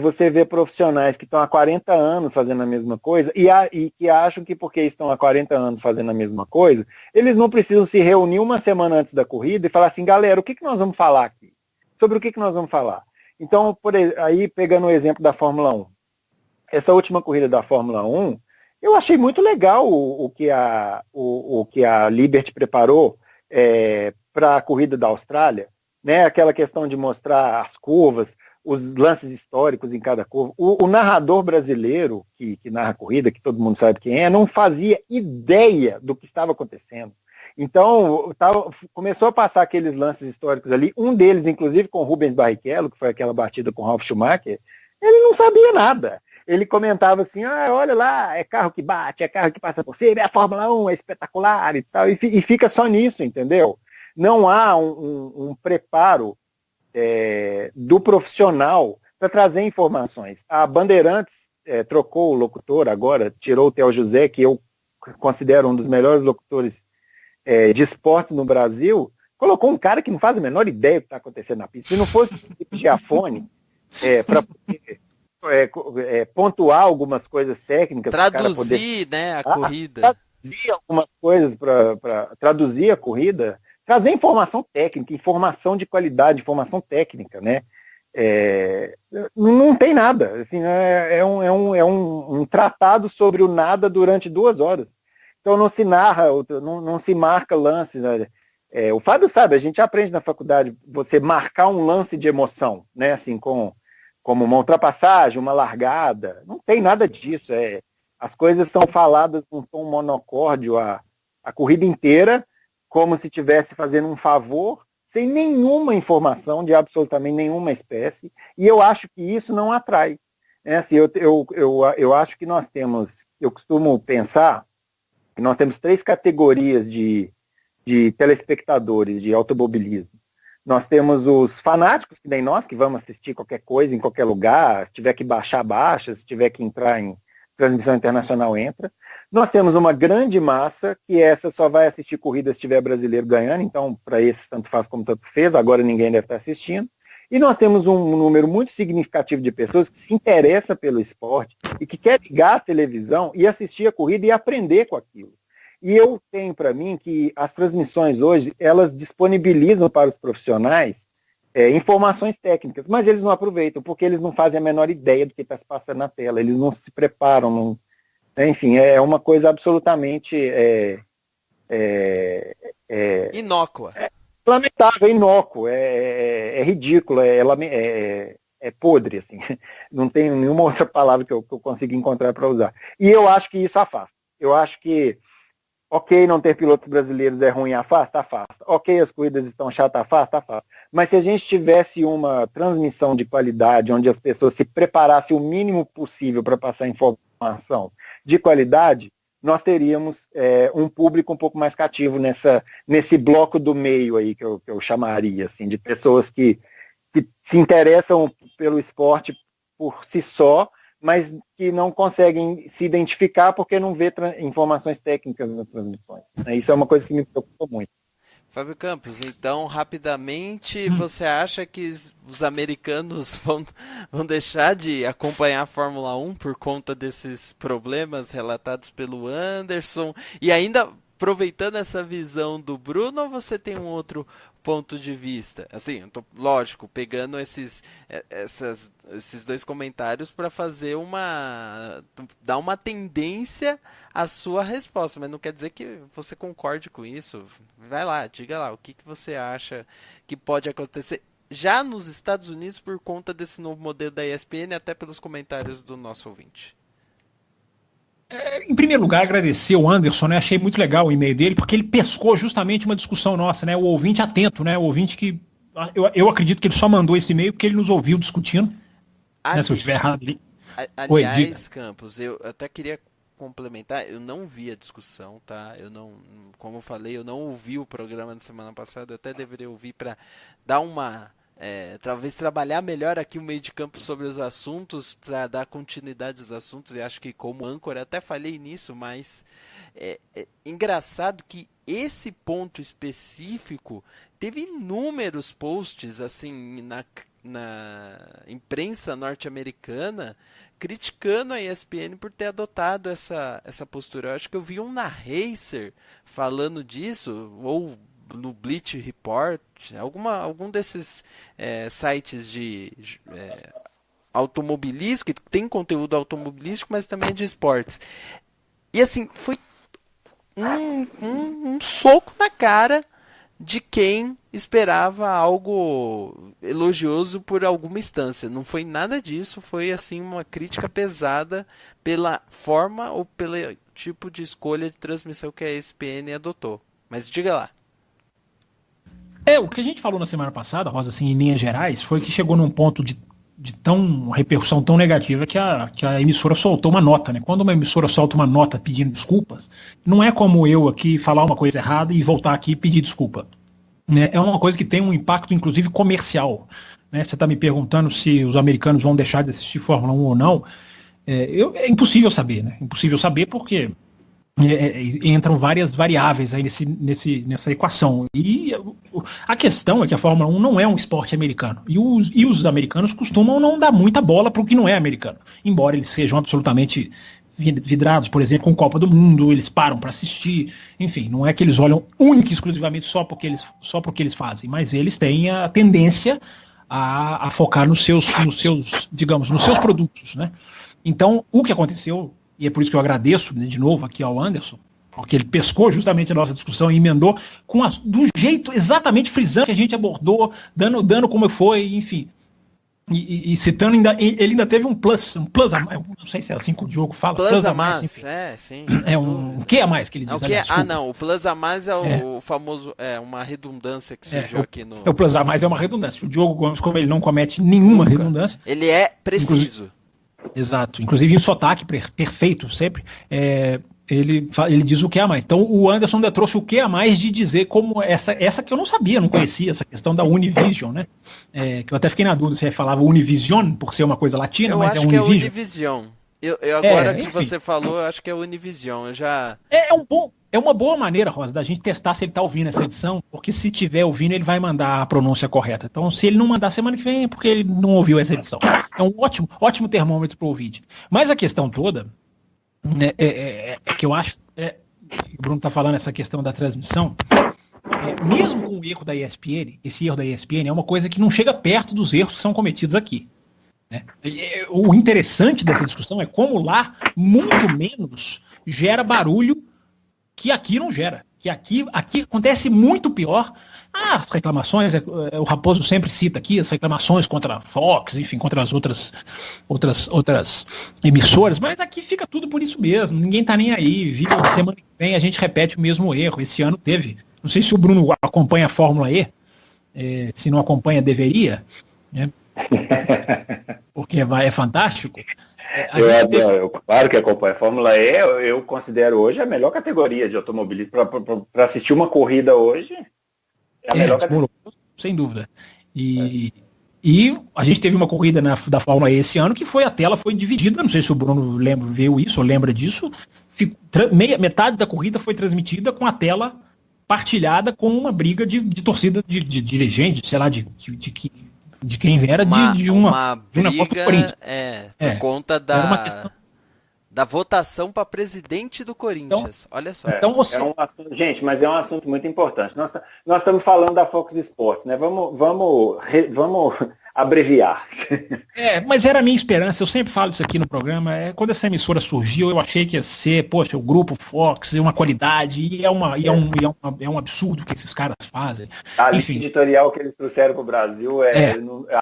você ver profissionais que estão há 40 anos fazendo a mesma coisa e que acham que porque estão há 40 anos fazendo a mesma coisa, eles não precisam se reunir uma semana antes da corrida e falar assim, galera, o que nós vamos falar aqui? Sobre o que nós vamos falar? Então, aí pegando o exemplo da Fórmula 1, essa última corrida da Fórmula 1, eu achei muito legal o que a Liberty preparou para a corrida da Austrália, né? Aquela questão de mostrar as curvas, os lances históricos em cada curva. O narrador brasileiro que narra a corrida, que todo mundo sabe quem é, não fazia ideia do que estava acontecendo. Então, começou a passar aqueles lances históricos ali, um deles, inclusive, com Rubens Barrichello, que foi aquela batida com Ralf Schumacher, ele não sabia nada. Ele comentava assim, olha lá, é carro que bate, é carro que passa por cima, é a Fórmula 1, é espetacular e tal, e fica só nisso, entendeu? Não há um preparo do profissional para trazer informações. A Bandeirantes trocou o locutor agora, tirou o Theo José, que eu considero um dos melhores locutores de esportes no Brasil, colocou um cara que não faz a menor ideia do que está acontecendo na pista. Se não fosse o Felipe Giafone, para poder pontuar algumas coisas técnicas, traduzir, né, a corrida. Traduzir algumas coisas para traduzir a corrida, trazer informação técnica, informação de qualidade, informação técnica, né? Não tem nada. Assim, é um tratado sobre o nada durante 2 horas. Então não se narra, não se marca lances. Né? O Fábio sabe, a gente aprende na faculdade você marcar um lance de emoção, né? Assim, como uma ultrapassagem, uma largada. Não tem nada disso. As coisas são faladas num tom monocórdio a corrida inteira, como se estivesse fazendo um favor, sem nenhuma informação de absolutamente nenhuma espécie, e eu acho que isso não atrai. Assim, eu acho que nós temos, eu costumo pensar que nós temos 3 categorias de telespectadores de automobilismo. Nós temos os fanáticos, que nem nós, que vamos assistir qualquer coisa em qualquer lugar, se tiver que baixar, baixa, se tiver que entrar em transmissão internacional, entra. Nós temos uma grande massa, que essa só vai assistir corrida se tiver brasileiro ganhando, então para esses tanto faz como tanto fez, agora ninguém deve estar assistindo. E nós temos um número muito significativo de pessoas que se interessa pelo esporte e que quer ligar a televisão e assistir a corrida e aprender com aquilo. E eu tenho para mim que as transmissões hoje, elas disponibilizam para os profissionais informações técnicas, mas eles não aproveitam, porque eles não fazem a menor ideia do que está se passando na tela, eles não se preparam, enfim, é uma coisa absolutamente inócua. Lamentável, inócuo, é ridículo, é podre, assim, não tem nenhuma outra palavra que eu consiga encontrar para usar. E eu acho que isso afasta. Eu acho que ok, não ter pilotos brasileiros é ruim, afasta. Ok, as corridas estão chatas, afasta. Mas se a gente tivesse uma transmissão de qualidade, onde as pessoas se preparassem o mínimo possível para passar informação de qualidade, nós teríamos um público um pouco mais cativo nesse bloco do meio aí, que eu chamaria, assim, de pessoas que se interessam pelo esporte por si só, mas que não conseguem se identificar porque não vê informações técnicas nas transmissões. Isso é uma coisa que me preocupa muito. Fábio Campos, então, rapidamente, você acha que os americanos vão deixar de acompanhar a Fórmula 1 por conta desses problemas relatados pelo Anderson? E ainda, aproveitando essa visão do Bruno, ou você tem um outro ponto de vista? Assim, eu tô, lógico, pegando esses dois comentários para fazer dar uma tendência à sua resposta, mas não quer dizer que você concorde com isso. Vai lá, diga lá, o que você acha que pode acontecer já nos Estados Unidos por conta desse novo modelo da ESPN, até pelos comentários do nosso ouvinte. Em primeiro lugar, agradecer o Anderson, né? Achei muito legal o e-mail dele, porque ele pescou justamente uma discussão nossa, né? O ouvinte atento, né? O ouvinte que... Eu acredito que ele só mandou esse e-mail porque ele nos ouviu discutindo. Né? Se eu estiver errado ali. Aliás, Campos, eu até queria complementar, eu não vi a discussão, tá? Como eu falei, eu não ouvi o programa da semana passada, eu até deveria ouvir para dar talvez trabalhar melhor aqui o meio de campo sobre os assuntos, dar continuidade aos assuntos, e acho que como âncora, até falei nisso, mas é engraçado que esse ponto específico teve inúmeros posts assim na imprensa norte-americana criticando a ESPN por ter adotado essa postura. Eu acho que eu vi um na Racer falando disso, ou no Bleach Report, algum desses sites de automobilístico, que tem conteúdo automobilístico, mas também de esportes. E assim, foi um soco na cara de quem esperava algo elogioso por alguma instância. Não foi nada disso, foi assim uma crítica pesada pela forma ou pelo tipo de escolha de transmissão que a ESPN adotou. Mas diga lá. O que a gente falou na semana passada, Rosa, assim, em linhas gerais, foi que chegou num ponto de uma repercussão tão negativa que a emissora soltou uma nota, né? Quando uma emissora solta uma nota pedindo desculpas, não é como eu aqui falar uma coisa errada e voltar aqui e pedir desculpa. Né? É uma coisa que tem um impacto, inclusive, comercial. Né? Você está me perguntando se os americanos vão deixar de assistir Fórmula 1 ou não. É impossível saber, né? Impossível saber porque entram várias variáveis aí nessa equação. E a questão é que a Fórmula 1 não é um esporte americano. E os americanos costumam não dar muita bola para o que não é americano. Embora eles sejam absolutamente vidrados, por exemplo, com Copa do Mundo, eles param para assistir. Enfim, não é que eles olham única e exclusivamente só porque eles fazem, mas eles têm a tendência a focar nos seus produtos, né? Então, o que aconteceu, e é por isso que eu agradeço, né, de novo aqui ao Anderson, porque ele pescou justamente a nossa discussão e emendou do jeito exatamente frisando que a gente abordou, dando como foi, enfim. E citando, ele ainda teve um plus a mais, não sei se é assim que o Diogo fala. Plus a mais, sim. É um que a mais que ele diz. O plus a mais é o famoso, uma redundância que surgiu aqui no... O plus a mais é uma redundância. O Diogo Gomes, como ele não comete nenhuma redundância... Ele é preciso. Exato. Inclusive em sotaque perfeito sempre, ele diz o que a mais. Então o Anderson ainda trouxe o que a mais de dizer como essa que eu não sabia, não conhecia, essa questão da Univision, né? Que eu até fiquei na dúvida se ele falava Univision por ser uma coisa latina, mas é Univision. Eu acho que é Univision. Agora que você falou, eu acho que é Univision. Eu já... É uma boa maneira, Rosa, da gente testar se ele está ouvindo essa edição, porque se tiver ouvindo, ele vai mandar a pronúncia correta. Então, se ele não mandar semana que vem, é porque ele não ouviu essa edição. É um ótimo termômetro para o ouvinte. Mas a questão toda, né, que eu acho, o Bruno está falando essa questão da transmissão, mesmo com o erro da ESPN, esse erro da ESPN é uma coisa que não chega perto dos erros que são cometidos aqui. Né? O interessante dessa discussão é como lá, muito menos, gera barulho que aqui não gera. Que aqui acontece muito pior. As reclamações, o Raposo sempre cita aqui, as reclamações contra a Fox, enfim, contra as outras emissoras, mas aqui fica tudo por isso mesmo. Ninguém tá nem aí. Semana que vem a gente repete o mesmo erro. Esse ano teve. Não sei se o Bruno acompanha a Fórmula E. Se não acompanha, deveria. Né? Porque é fantástico. Claro que acompanho. A Fórmula E eu considero hoje a melhor categoria de automobilismo. Para assistir uma corrida hoje, é a melhor categoria. Sem dúvida. E a gente teve uma corrida da Fórmula E esse ano que a tela foi dividida. Não sei se o Bruno viu isso ou lembra disso. Metade da corrida foi transmitida com a tela partilhada com uma briga de torcida de dirigente, sei lá, de quem era, de uma briga, por conta da votação para presidente do Corinthians. Então, olha só. Então você... gente, mas é um assunto muito importante. Nós estamos falando da Fox Sports, né? Vamos abreviar. Mas era a minha esperança, eu sempre falo isso aqui no programa, quando essa emissora surgiu, eu achei que ia ser, poxa, o grupo Fox, uma qualidade, e é um absurdo que esses caras fazem. A linha editorial que eles trouxeram para o Brasil,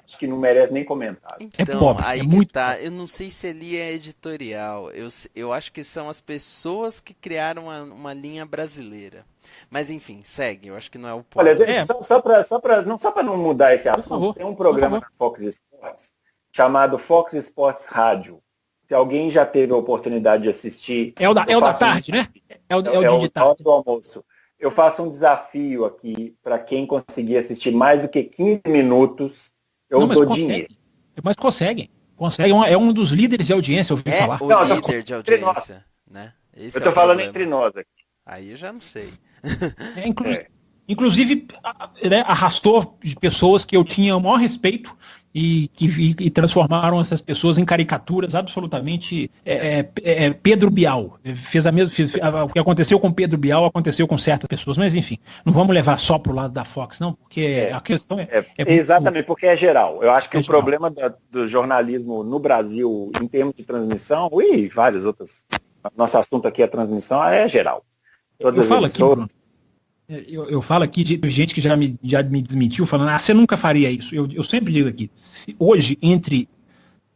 acho que não merece nem comentário. Então, pobre, aí muito tá, pobre. eu não sei se ali é editorial, eu acho que são as pessoas que criaram uma linha brasileira. Mas enfim, segue, eu acho que não é o ponto. Olha, só para não mudar esse assunto, tem um programa na Fox Sports chamado Fox Sports Rádio. Se alguém já teve a oportunidade de assistir... É o da tarde, né? É o digital do almoço. Eu faço um desafio aqui para quem conseguir assistir mais do que 15 minutos, eu dou dinheiro. Mas consegue, é um dos líderes de audiência, eu ouvi falar. O líder de audiência, né? Eu estou falando entre nós aqui. Aí eu já não sei. Inclusive, arrastou de pessoas que eu tinha o maior respeito e transformaram essas pessoas em caricaturas absolutamente Pedro Bial. O que aconteceu com Pedro Bial aconteceu com certas pessoas, mas enfim, não vamos levar só para o lado da Fox, não, porque a questão exatamente, porque é geral. Eu acho que o problema do jornalismo no Brasil, em termos de transmissão, e vários outros, nosso assunto aqui é transmissão, é geral. Eu falo aqui de gente que já me desmentiu, falando, você nunca faria isso. Eu sempre digo aqui, hoje, entre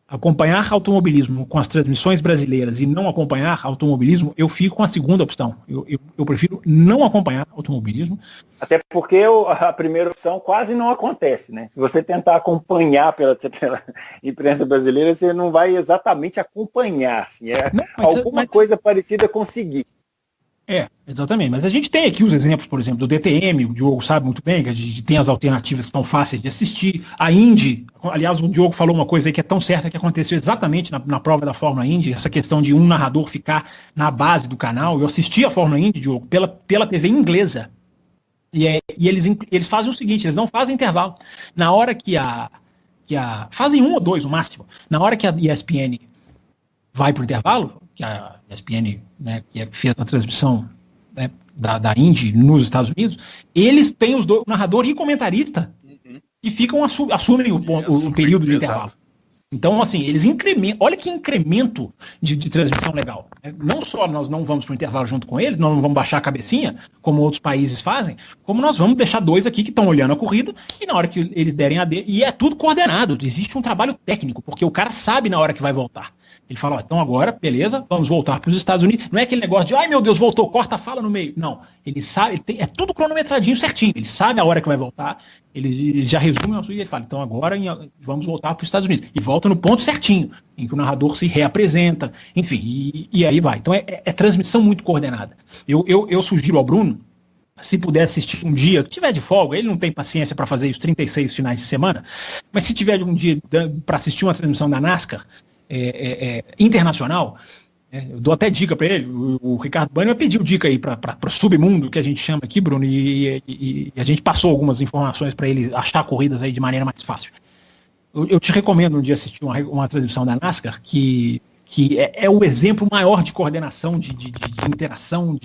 acompanhar automobilismo com as transmissões brasileiras e não acompanhar automobilismo, eu fico com a segunda opção. Eu prefiro não acompanhar automobilismo. Até porque a primeira opção quase não acontece, né? Se você tentar acompanhar pela imprensa brasileira, você não vai exatamente acompanhar. Assim, alguma coisa parecida conseguir. Exatamente. Mas a gente tem aqui os exemplos, por exemplo, do DTM, o Diogo sabe muito bem, que a gente tem as alternativas que estão fáceis de assistir. A Indy, aliás, o Diogo falou uma coisa aí que é tão certa que aconteceu exatamente na prova da Fórmula Indy, essa questão de um narrador ficar na base do canal. Eu assisti a Fórmula Indy, Diogo, pela TV inglesa. E eles fazem o seguinte, eles não fazem intervalo. Na hora que fazem 1 ou 2 no máximo. Na hora que a ESPN vai para o intervalo, que a ESPN, né, que fez a transmissão, né, da Indy nos Estados Unidos, eles têm os dois, o narrador e o comentarista, que assumem o período de intervalo. Então, assim, eles incrementam, olha que incremento de transmissão legal. Não só nós não vamos para o intervalo junto com eles, nós não vamos baixar a cabecinha, como outros países fazem, como nós vamos deixar 2 aqui que estão olhando a corrida, e na hora que eles derem a D, e é tudo coordenado, existe um trabalho técnico, porque o cara sabe na hora que vai voltar. Ele fala, então agora, beleza, vamos voltar para os Estados Unidos. Não é aquele negócio de, ai meu Deus, voltou, corta a fala no meio. Não, ele sabe, é tudo cronometradinho certinho. Ele sabe a hora que vai voltar, ele já resume o assunto e ele fala, então agora vamos voltar para os Estados Unidos. E volta no ponto certinho, em que o narrador se reapresenta, enfim, e aí vai. Então é transmissão muito coordenada. Eu sugiro ao Bruno, se puder assistir um dia, que tiver de folga, ele não tem paciência para fazer os 36 finais de semana, mas se tiver um dia para assistir uma transmissão da NASCAR, internacional, eu dou até dica para ele, o Ricardo Banner pediu dica aí para o submundo, que a gente chama aqui, Bruno, e a gente passou algumas informações para ele achar corridas aí de maneira mais fácil. Eu te recomendo um dia assistir uma transmissão da NASCAR, que é o exemplo maior de coordenação, de interação,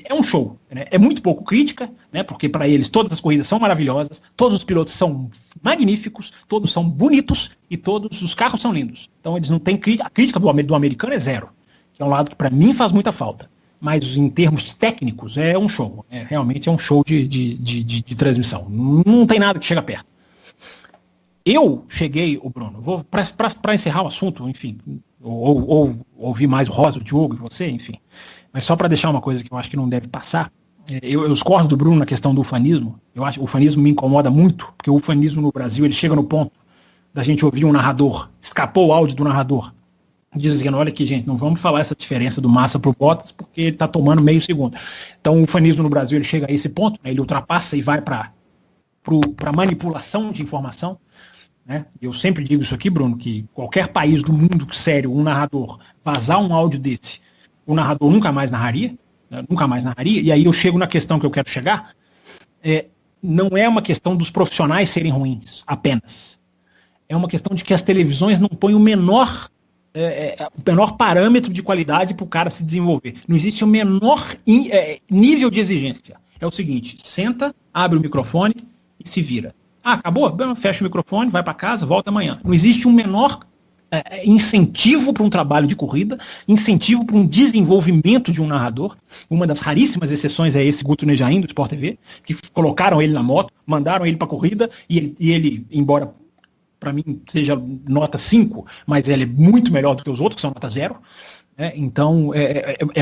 é um show, né? É muito pouco crítica, né? Porque para eles todas as corridas são maravilhosas, todos os pilotos são magníficos, todos são bonitos e todos os carros são lindos. Então eles não têm crítica, a crítica do americano é zero, que é um lado que para mim faz muita falta. Mas em termos técnicos é um show, realmente é um show de transmissão. Não tem nada que chega perto. Eu cheguei, o Bruno, para encerrar o assunto, enfim, ou ouvir mais o Rosa, o Diogo e você, enfim. Mas só para deixar uma coisa que eu acho que não deve passar, eu discordo do Bruno na questão do ufanismo. Eu acho que o ufanismo me incomoda muito, porque o ufanismo no Brasil, ele chega no ponto da gente ouvir um narrador, escapou o áudio do narradar, dizendo, olha aqui, gente, não vamos falar essa diferença do Massa pro Bottas, porque ele está tomando meio segundo. Então o ufanismo no Brasil, ele chega a esse ponto, né, ele ultrapassa e vai para manipulação de informação. Né? Eu sempre digo isso aqui, Bruno, que qualquer país do mundo sério, um narrador vazar um áudio desse, o narrador nunca mais narraria, nunca mais narraria, e aí eu chego na questão que eu quero chegar, não é uma questão dos profissionais serem ruins, apenas. É uma questão de que as televisões não põem o menor parâmetro de qualidade para o cara se desenvolver. Não existe o menor nível de exigência. É o seguinte, senta, abre o microfone e se vira. Acabou? Fecha o microfone, vai para casa, volta amanhã. Não existe um menor incentivo para um trabalho de corrida, incentivo para um desenvolvimento de um narrador. Uma das raríssimas exceções é esse Guto Nejaim, do Sport TV, que colocaram ele na moto, mandaram ele para a corrida, e ele, embora para mim seja nota 5, mas ele é muito melhor do que os outros, que são nota 0. Então,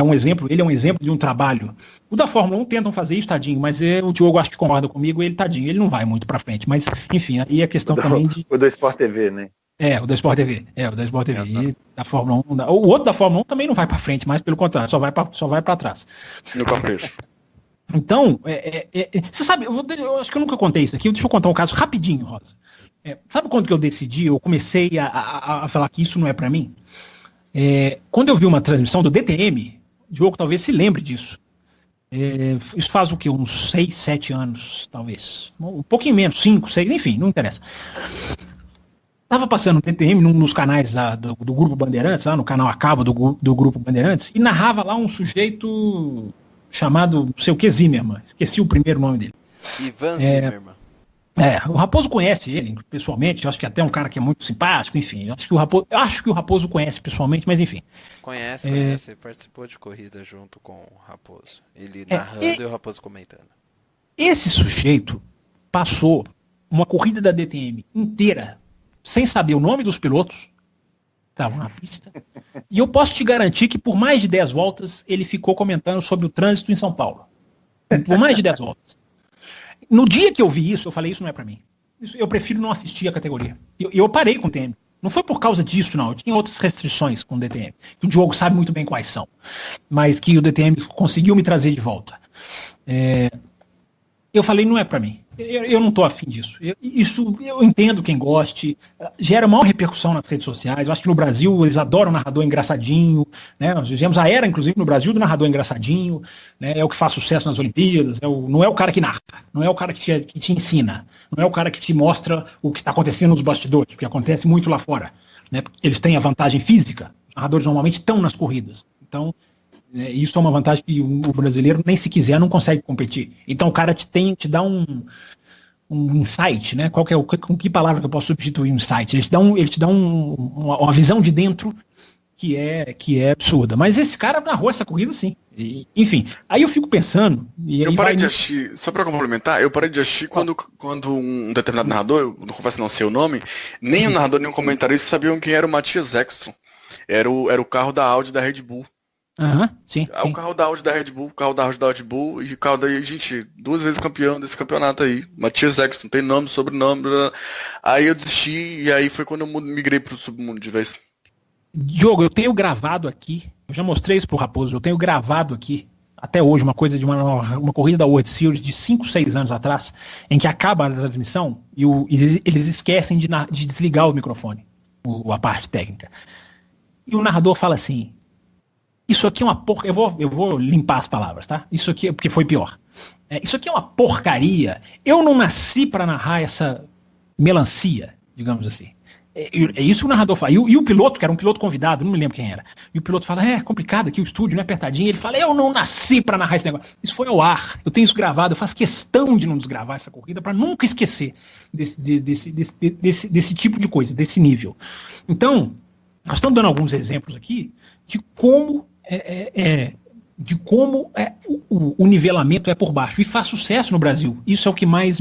um exemplo, ele é um exemplo de um trabalho. O da Fórmula 1 tentam fazer isso, tadinho, mas o Diogo acho que concorda comigo, ele, tadinho, ele não vai muito para frente. Mas, enfim, aí a questão também de... O do Sport TV, né? O da Sport TV. O da Sport TV. E da Fórmula 1. O outro da Fórmula 1 também não vai para frente, mas pelo contrário, só vai para trás. No capricho. Então, você sabe, eu acho que eu nunca contei isso aqui, deixa eu contar um caso rapidinho, Rosa. Sabe quando que eu decidi, eu comecei a falar que isso não é para mim? Quando eu vi uma transmissão do DTM, o Diogo talvez se lembre disso. Isso faz o quê? Uns 6, 7 anos, talvez. Um pouquinho menos, 5, 6, enfim, não interessa. Estava passando o DTM nos canais do Grupo Bandeirantes, lá no canal a cabo do Grupo Bandeirantes, e narrava lá um sujeito chamado, não sei o que, Zimmermann. Esqueci o primeiro nome dele. Ivan Zimmermann. O Raposo conhece ele pessoalmente, eu acho que até é um cara que é muito simpático, enfim. Acho que o Raposo conhece pessoalmente, mas enfim. Conhece, ele participou de corrida junto com o Raposo. Ele narrando e o Raposo comentando. Esse sujeito passou uma corrida da DTM inteira sem saber o nome dos pilotos, estavam na pista, e eu posso te garantir que por mais de 10 voltas ele ficou comentando sobre o trânsito em São Paulo. Por mais de 10 voltas. No dia que eu vi isso, eu falei, isso não é pra mim. Eu prefiro não assistir a categoria. Eu parei com o DTM. Não foi por causa disso, não. Eu tinha outras restrições com o DTM. Que o Diogo sabe muito bem quais são. Mas que o DTM conseguiu me trazer de volta. Eu falei, não é pra mim. Eu não tô afim disso. Eu entendo quem goste. Gera maior repercussão nas redes sociais. Eu acho que no Brasil eles adoram o narrador engraçadinho. Né? Nós vivemos a era, inclusive, no Brasil do narrador engraçadinho. Né? É o que faz sucesso nas Olimpíadas. Não é o cara que narra. Não é o cara que te ensina. Não é o cara que te mostra o que está acontecendo nos bastidores. Porque acontece muito lá fora. Né? Eles têm a vantagem física. Os narradores normalmente estão nas corridas. Então, isso é uma vantagem que o brasileiro, nem se quiser, não consegue competir. Então o cara te dá um insight, né? Com que palavra que eu posso substituir um insight? Ele te dá uma visão de dentro que é absurda. Mas esse cara narrou essa corrida, sim. Enfim, aí eu fico pensando... Eu parei de assistir, só para complementar, eu parei de assistir quando um determinado narrador, eu não confesso não sei o nome, nem o narrador, nem o comentarista sabiam quem era o Matthias Ekstrom. Era o carro da Audi da Red Bull. Sim. O carro da Audi da Red Bull, o carro da Audi da Red Bull e o carro da gente, 2 vezes campeão desse campeonato aí. Matthias Ekstrom, tem nome, sobrenome. Aí eu desisti e aí foi quando eu migrei pro submundo de vez. Diogo, eu tenho gravado aqui, eu já mostrei isso pro Raposo, eu tenho gravado aqui, até hoje, uma coisa de uma corrida da World Series de 5, 6 anos atrás, em que acaba a transmissão e eles esquecem de desligar o microfone, a parte técnica. E o narrador fala assim, isso aqui é uma porca. Eu vou limpar as palavras, tá? Isso aqui, porque foi pior. Isso aqui é uma porcaria. Eu não nasci para narrar essa melancia, digamos assim. É isso que o narrador fala. E o piloto, que era um piloto convidado, não me lembro quem era. E o piloto fala, é complicado aqui o estúdio, não é apertadinho. Ele fala, eu não nasci para narrar esse negócio. Isso foi ao ar. Eu tenho isso gravado. Eu faço questão de não desgravar essa corrida para nunca esquecer desse tipo de coisa, desse nível. Então, nós estamos dando alguns exemplos aqui de como o nivelamento é por baixo. E faz sucesso no Brasil. Isso é o que mais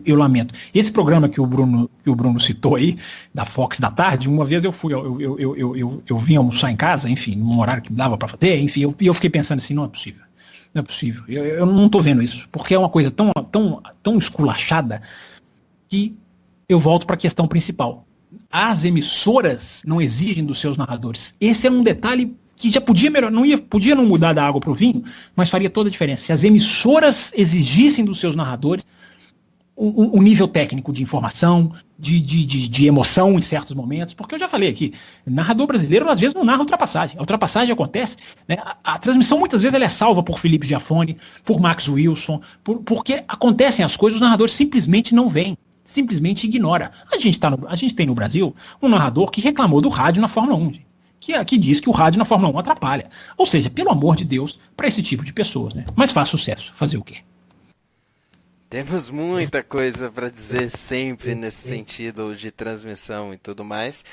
eu lamento. Esse programa que o Bruno citou aí, da Fox da tarde, uma vez eu vim almoçar em casa, enfim, num horário que dava para fazer, enfim, eu fiquei pensando assim, não é possível. Não é possível. Eu não estou vendo isso. Porque é uma coisa tão esculachada que eu volto para a questão principal. As emissoras não exigem dos seus narradores. Esse é um detalhe que já podia melhorar, podia não mudar da água para o vinho, mas faria toda a diferença. Se as emissoras exigissem dos seus narradores um nível técnico de informação, de emoção em certos momentos, porque eu já falei aqui, narrador brasileiro às vezes não narra ultrapassagem. A ultrapassagem acontece, né? A transmissão muitas vezes ela é salva por Felipe Giafone, por Max Wilson, porque acontecem as coisas, os narradores simplesmente não veem, simplesmente ignora. A gente tem no Brasil um narrador que reclamou do rádio na Fórmula 1, que diz que o rádio na Fórmula 1 atrapalha. Ou seja, pelo amor de Deus, para esse tipo de pessoas, né? Mas faz sucesso, fazer o quê? Temos muita coisa para dizer sempre nesse sentido de transmissão e tudo mais.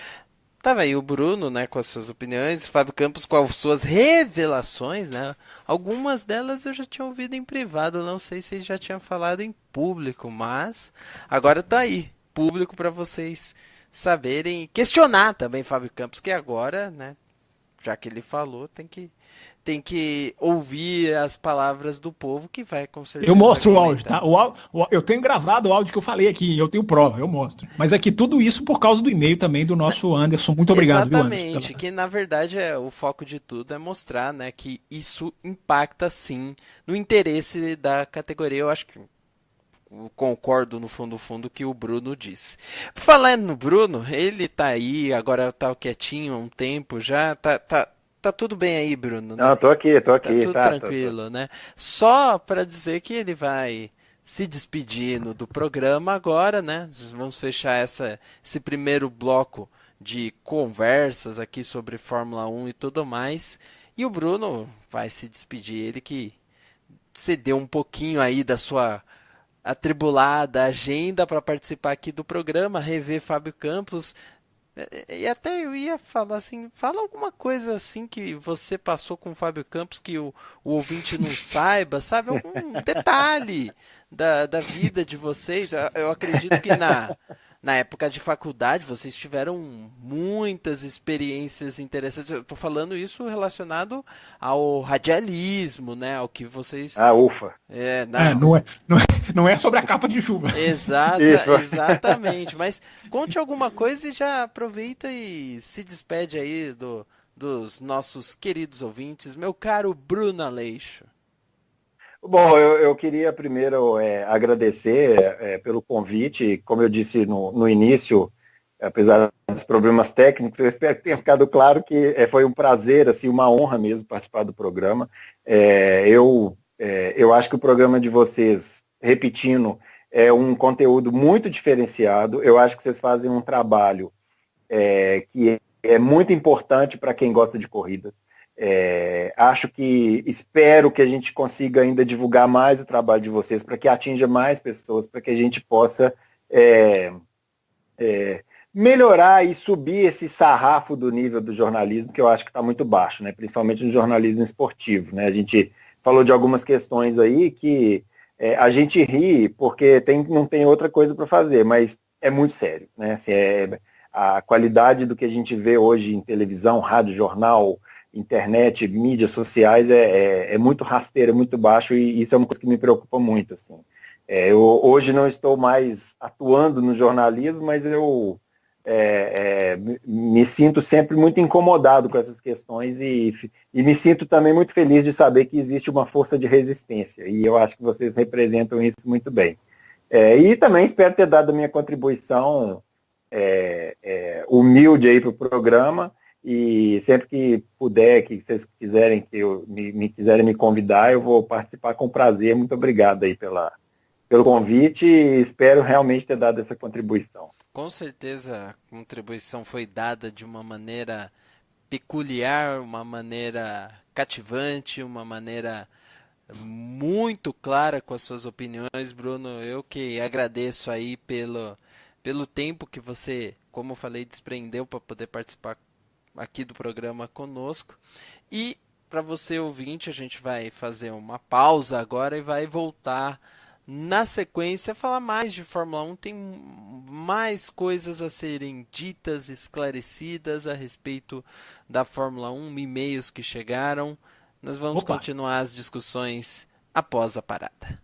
Tava aí o Bruno, né, com as suas opiniões, Fábio Campos com as suas revelações, né? Algumas delas eu já tinha ouvido em privado, não sei se já tinha falado em público, mas agora tá aí, público para vocês saberem e questionar também Fábio Campos, que agora, né, já que ele falou, tem que ouvir as palavras do povo, que vai com certeza. Eu mostro o áudio, tá? Eu tenho gravado o áudio que eu falei aqui, eu tenho prova, eu mostro. Mas aqui tudo isso por causa do e-mail também do nosso Anderson. Muito obrigado, exatamente, viu, Anderson? que na verdade o foco de tudo é mostrar, né, que isso impacta sim no interesse da categoria. Eu acho que eu concordo no fundo que o Bruno disse. Por falar no Bruno, ele tá aí, agora tá quietinho há um tempo já, tá tudo bem aí, Bruno? Né? Não, tô aqui. Tá tudo tranquilo, né? Só para dizer que ele vai se despedindo do programa agora, né? Vamos fechar esse primeiro bloco de conversas aqui sobre Fórmula 1 e tudo mais. E o Bruno vai se despedir, ele que cedeu um pouquinho aí da sua atribulada agenda para participar aqui do programa, rever Fábio Campos. E até eu ia falar assim, fala alguma coisa assim que você passou com o Fábio Campos que o ouvinte não saiba, sabe? Algum detalhe da vida de vocês. Eu acredito que na época de faculdade vocês tiveram muitas experiências interessantes. Eu estou falando isso relacionado ao radialismo, né? Ao que vocês... Ah, ufa. Não é sobre a capa de chuva. Exatamente. Mas conte alguma coisa e já aproveita e se despede aí dos nossos queridos ouvintes. Meu caro Bruno Aleixo. Bom, eu queria primeiro agradecer pelo convite. Como eu disse no início, apesar dos problemas técnicos, eu espero que tenha ficado claro que foi um prazer, assim, uma honra mesmo participar do programa. Eu acho que o programa de vocês, repetindo, é um conteúdo muito diferenciado. Eu acho que vocês fazem um trabalho que é muito importante para quem gosta de corrida. Espero que a gente consiga ainda divulgar mais o trabalho de vocês para que atinja mais pessoas, para que a gente possa melhorar e subir esse sarrafo do nível do jornalismo, que eu acho que está muito baixo, né? Principalmente no jornalismo esportivo, né? A gente falou de algumas questões aí que a gente ri porque não tem outra coisa para fazer, mas é muito sério, né? Assim, a qualidade do que a gente vê hoje em televisão, rádio, jornal, internet, mídias sociais é muito rasteira, muito baixo, e isso é uma coisa que me preocupa muito. Assim. Eu hoje não estou mais atuando no jornalismo, mas eu me sinto sempre muito incomodado com essas questões e me sinto também muito feliz de saber que existe uma força de resistência, e eu acho que vocês representam isso muito bem. E também espero ter dado a minha contribuição humilde aí para o programa. E sempre que puder, que vocês quiserem, quiserem me convidar, eu vou participar com prazer. Muito obrigado aí pelo convite e espero realmente ter dado essa contribuição. Com certeza a contribuição foi dada de uma maneira peculiar, uma maneira cativante, uma maneira muito clara com as suas opiniões, Bruno. Eu que agradeço aí pelo tempo que você, como eu falei, desprendeu para poder participar aqui do programa conosco. E para você ouvinte, a gente vai fazer uma pausa agora e vai voltar na sequência falar mais de Fórmula 1. Tem mais coisas a serem ditas, esclarecidas a respeito da Fórmula 1, e-mails que chegaram. Nós vamos continuar as discussões após a parada.